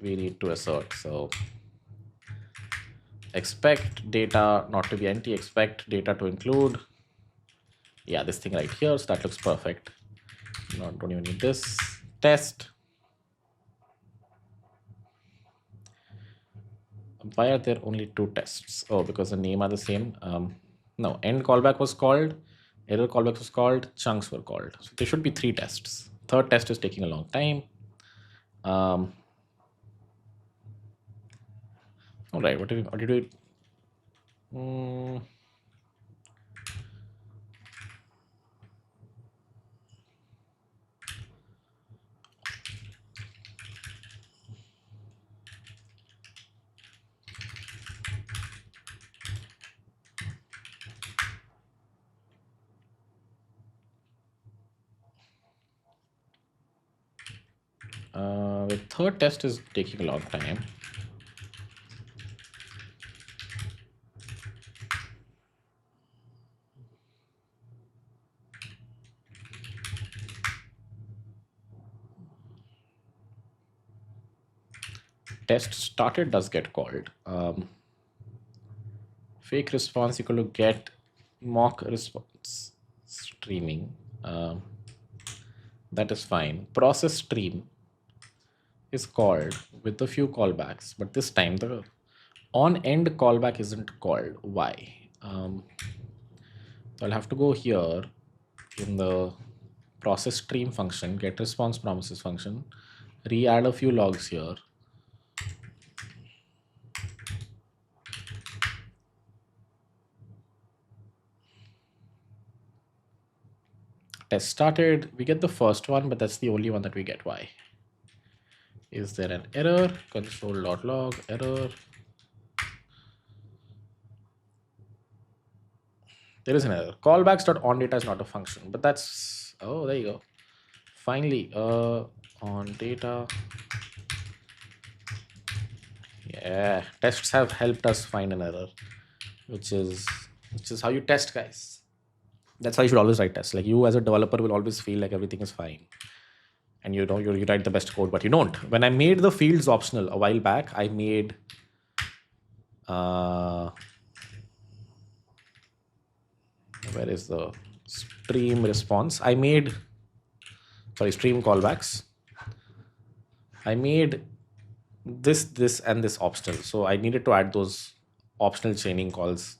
we need to assert. So expect data not to be empty, expect data to include, yeah, this thing right here. So that looks perfect. No, don't even need this. Test. Why are there only 2 tests? Oh, because the name are the same. No, end callback was called, error callback was called, chunks were called. So there should be 3 tests. Third test is taking a long time. All right, what did we do? The third test is taking a long time. Test started does get called. Fake response equal to get mock response streaming. That is fine. Process stream is called with a few callbacks, but this time the on end callback isn't called. Why? So I'll have to go here in the process stream function, get response promises function, re-add a few logs here. Test started, we get the first one, but that's the only one that we get. Why? Is there an error? Console.log error. There is an error. Callbacks.onData is not a function, but that's, oh, there you go. Finally, on data. Yeah, tests have helped us find an error, which is how you test, guys. That's how you should always write tests. Like, you as a developer will always feel like everything is fine, and you know you write the best code, but you don't. When I made the fields optional a while back, I made where is the stream response? I made, sorry, stream callbacks. I made this and this optional, so I needed to add those optional chaining calls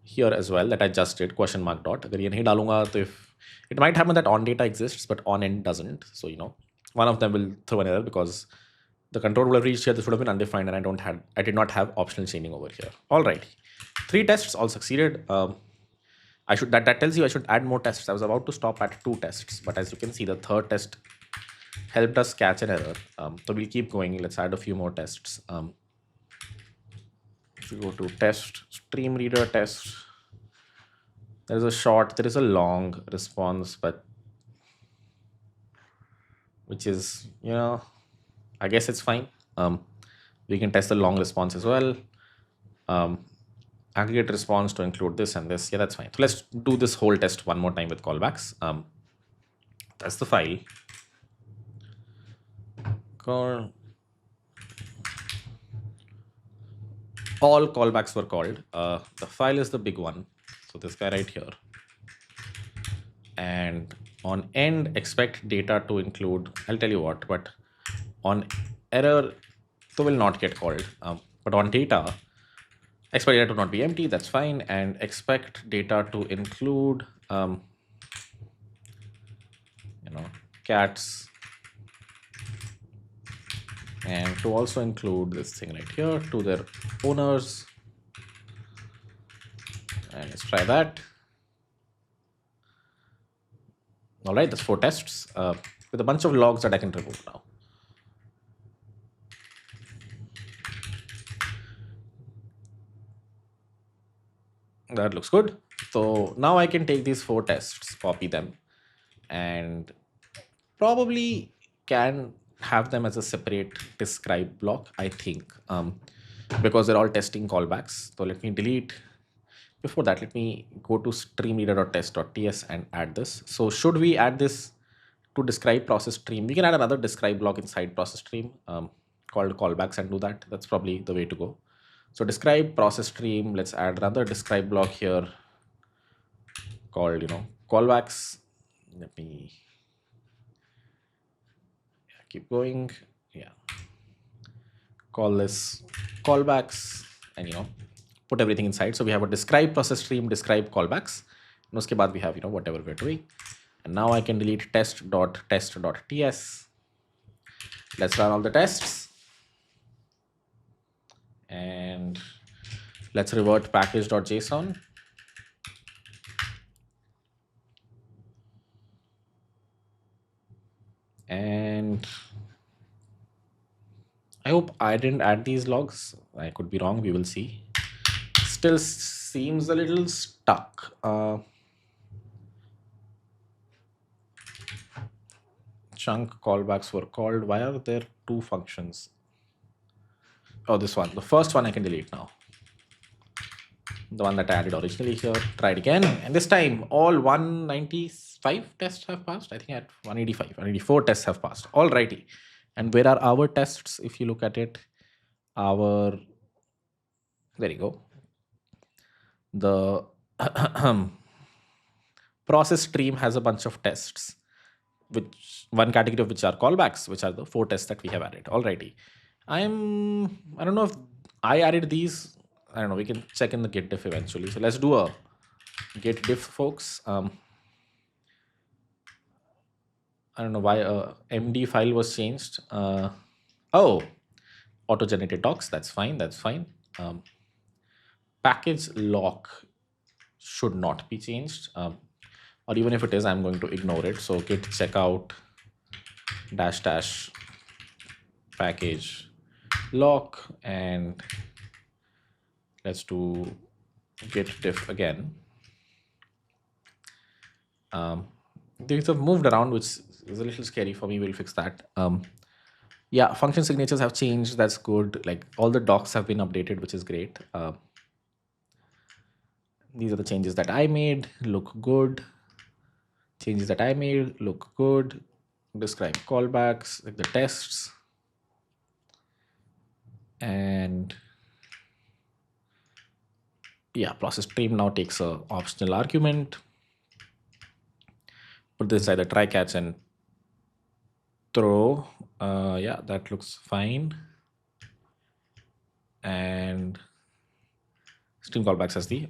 here as well that I just did, question mark dot. अगर ये नहीं डालूंगा तो if it might happen that on data exists but on end doesn't, so you know one of them will throw an error because the control would have reached here. This would have been undefined, and I did not have optional chaining over here. All right, 3 tests all succeeded. I should that tells you I should add more tests. I was about to stop at 2 tests, but as you can see, the third test helped us catch an error. So we'll keep going. Let's add a few more tests. If you go to test, stream reader test, there is a short, there is a long response, but which is, you know, I guess it's fine. We can test the long response as well. Aggregate response to include this and this. Yeah, that's fine. So let's do this whole test one more time with callbacks. That's the file. All callbacks were called. The file is the big one. So this guy right here. And on end, expect data to include, I'll tell you what, but on error, so will not get called. But on data, expect data to not be empty, that's fine. And expect data to include, cats. And to also include this thing right here to their owners. And let's try that. All right, that's 4 tests with a bunch of logs that I can remove now. That looks good. So now I can take these 4 tests, copy them, and probably can have them as a separate describe block, I think, because they're all testing callbacks. So let me delete. Before that, let me go to streamreader.test.ts and add this. So should we add this to describe process stream? We can add another describe block inside process stream called callbacks and do that. That's probably the way to go. So describe process stream. Let's add another describe block here called, callbacks. Let me keep going. Yeah. Call this callbacks and, put everything inside. So we have a describe process stream, describe callbacks. And uske baad we have, whatever we're doing. And now I can delete test.test.ts. Let's run all the tests. And let's revert package.json. And I hope I didn't add these logs. I could be wrong. We will see. Still seems a little stuck. Chunk callbacks were called. Why are there 2 functions? Oh, this one. The first one I can delete now. The one that I added originally here. Try it again. And this time, all 195 tests have passed. I think at 185, 184 tests have passed. Alrighty. And where are our tests? If you look at it, there you go. The process stream has a bunch of tests, which one category of which are callbacks, which are the 4 tests that we have added. Alrighty. I don't know if I added these. I don't know. We can check in the git diff eventually. So let's do a git diff, folks. I don't know why a MD file was changed. Oh, auto-generated docs. That's fine. That's fine. Package lock should not be changed. Or even if it is, I'm going to ignore it. So git checkout -- package lock, and let's do git diff again. Things have moved around, which is a little scary for me. We'll fix that. Yeah, function signatures have changed. That's good. Like all the docs have been updated, which is great. These are the changes that I made. Look good. Changes that I made look good. Describe callbacks, like the tests. And yeah, process stream now takes a optional argument. Put this inside the try, catch, and throw. Yeah, that looks fine. And stream callbacks as the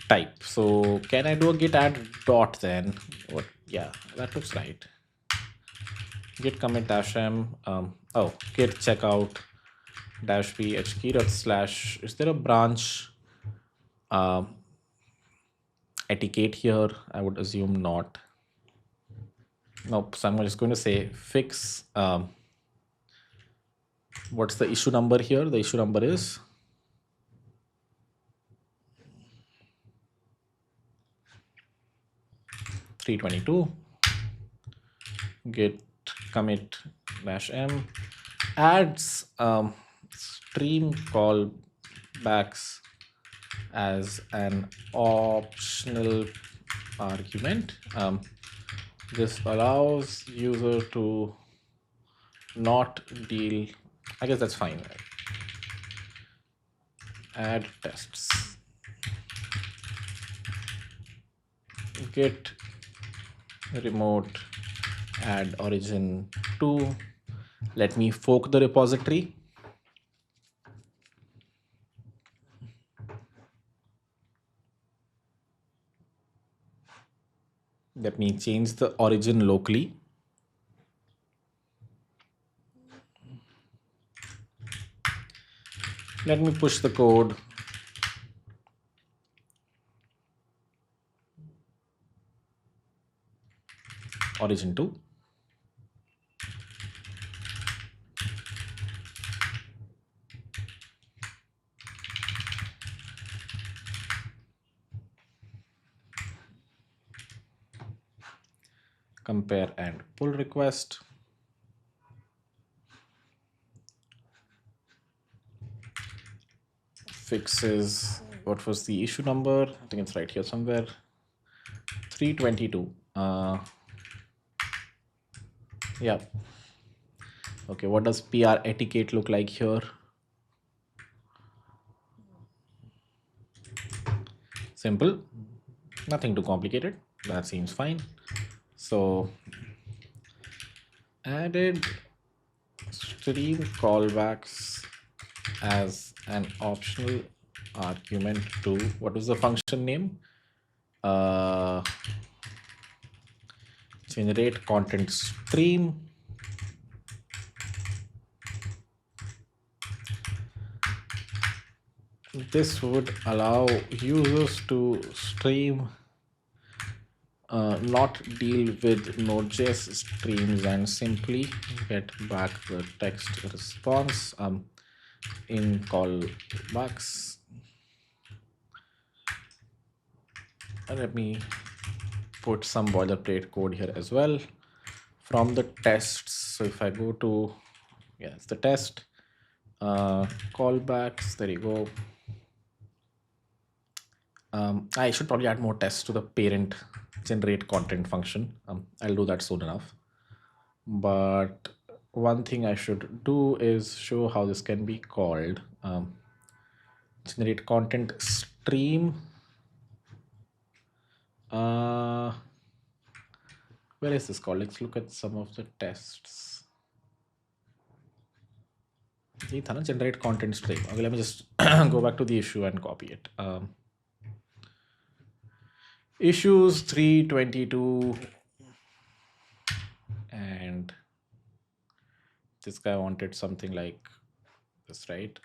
type. So can I do a git add dot then? What? Yeah, that looks right. Git commit -m. Git checkout -p /. Is there a branch etiquette here? I would assume not. Nope. So I'm just going to say fix. What's the issue number here? The issue number is 322. Git commit -m adds stream callbacks as an optional argument. This allows user to not deal. I guess that's fine. Add tests. Git remote add origin to. Let me fork the repository. Let me change the origin locally. Let me push the code. Origin to. compare and pull request. Fixes, what was the issue number? I think it's right here somewhere. 322. Yeah. Okay, what does PR etiquette look like here? Simple, nothing too complicated. That seems fine. So added stream callbacks as an optional argument to, what was the function name? Generate content stream. This would allow users to stream, not deal with Node.js streams, and simply get back the text response in callbacks. And let me put some boilerplate code here as well from the tests. So if I go to, yeah, it's the test callbacks, there you go. I should probably add more tests to the parent generate content function. I'll do that soon enough. But one thing I should do is show how this can be called. Generate content stream. Where is this called? Let's look at some of the tests. Generate content stream. Okay, let me just go back to the issue and copy it. Issues 322, and this guy wanted something like this, right?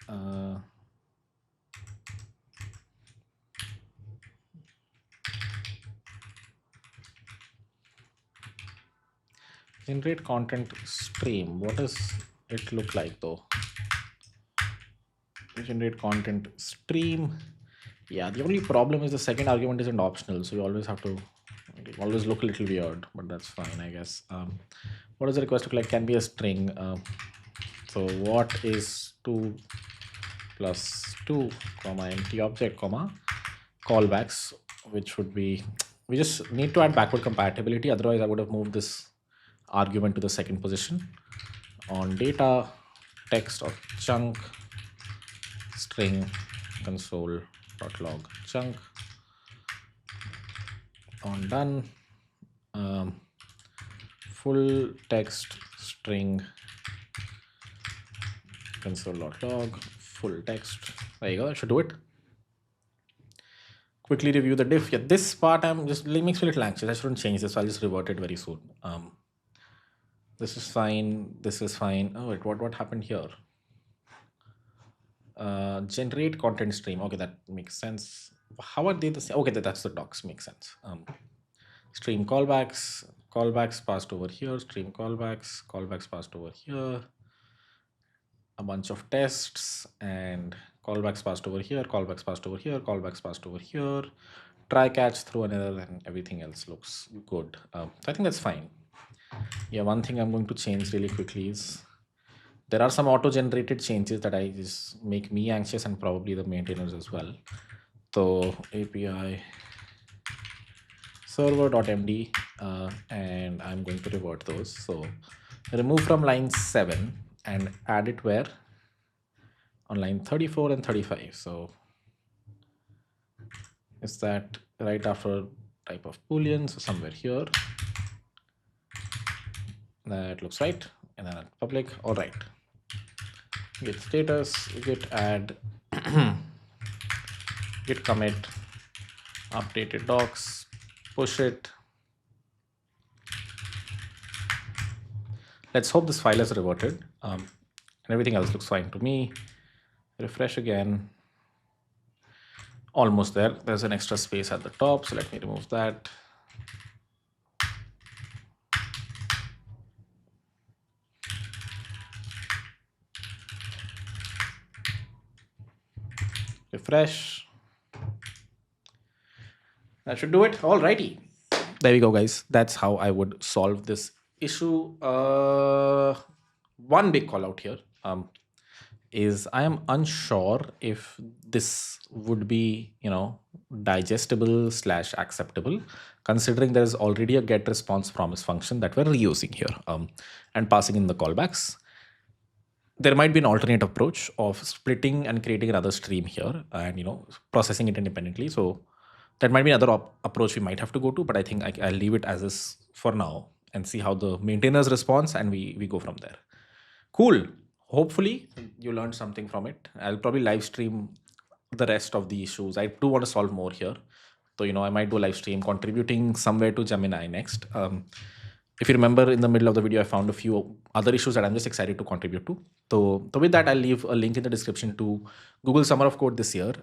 Generate content stream. What does it look like though? Generate content stream. Yeah, the only problem is the second argument isn't optional, so you always have to always look a little weird, but that's fine, I guess. What does the request look like? Can be a string. So what is 2 plus 2 comma empty object comma callbacks, which would be, we just need to add backward compatibility, otherwise I would have moved this argument to the second position. On data text or chunk string console.log chunk. On done, full text string console.log full text. There you go, that should do it. Quickly review the diff. Yeah, this part it makes me a little anxious. I shouldn't change this. I'll just revert it very soon. This is fine. This is fine. Oh wait, what happened here? Generate content stream. Okay, that makes sense. How are they the same? Okay, that's the docs. Makes sense. Stream callbacks passed over here. Stream callbacks passed over here. A bunch of tests and callbacks passed over here. Callbacks passed over here. Callbacks passed over here. Try catch through an error, and everything else looks good. So I think that's fine. Yeah, one thing I'm going to change really quickly is there are some auto-generated changes that I just make me anxious and probably the maintainers as well. So API server.md, and I'm going to revert those. So remove from line 7 and add it where? On line 34 and 35. So is that right after type of boolean? So somewhere here. That looks right. And then at public. All right. Git status, git add, git commit, updated docs, push it. Let's hope this file is reverted. And everything else looks fine to me. Refresh again. Almost there. There's an extra space at the top, so let me remove that. Refresh. That should do it. Alrighty. There we go, guys. That's how I would solve this issue. One big call out here is I am unsure if this would be, digestible / acceptable, considering there is already a get response promise function that we're reusing here and passing in the callbacks. There might be an alternate approach of splitting and creating another stream here and processing it independently. So that might be another approach we might have to go to, but I think I'll leave it as is for now and see how the maintainers response, and we go from there. Cool. Hopefully you learned something from it. I'll probably live stream the rest of the issues. I do want to solve more here. So, I might do a live stream contributing somewhere to Gemini next. If you remember, in the middle of the video, I found a few other issues that I'm just excited to contribute to. So with that, I'll leave a link in the description to Google Summer of Code this year,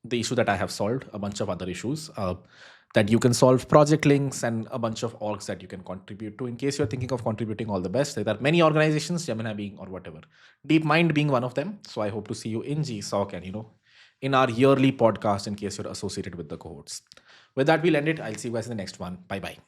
the issue that I have solved, a bunch of other issues that you can solve, project links, and a bunch of orgs that you can contribute to. In case you're thinking of contributing, all the best. There are many organizations, Gemini being or whatever, DeepMind being one of them. So I hope to see you in GSoC and, in our yearly podcast in case you're associated with the cohorts. With that, we'll end it. I'll see you guys in the next one. Bye-bye.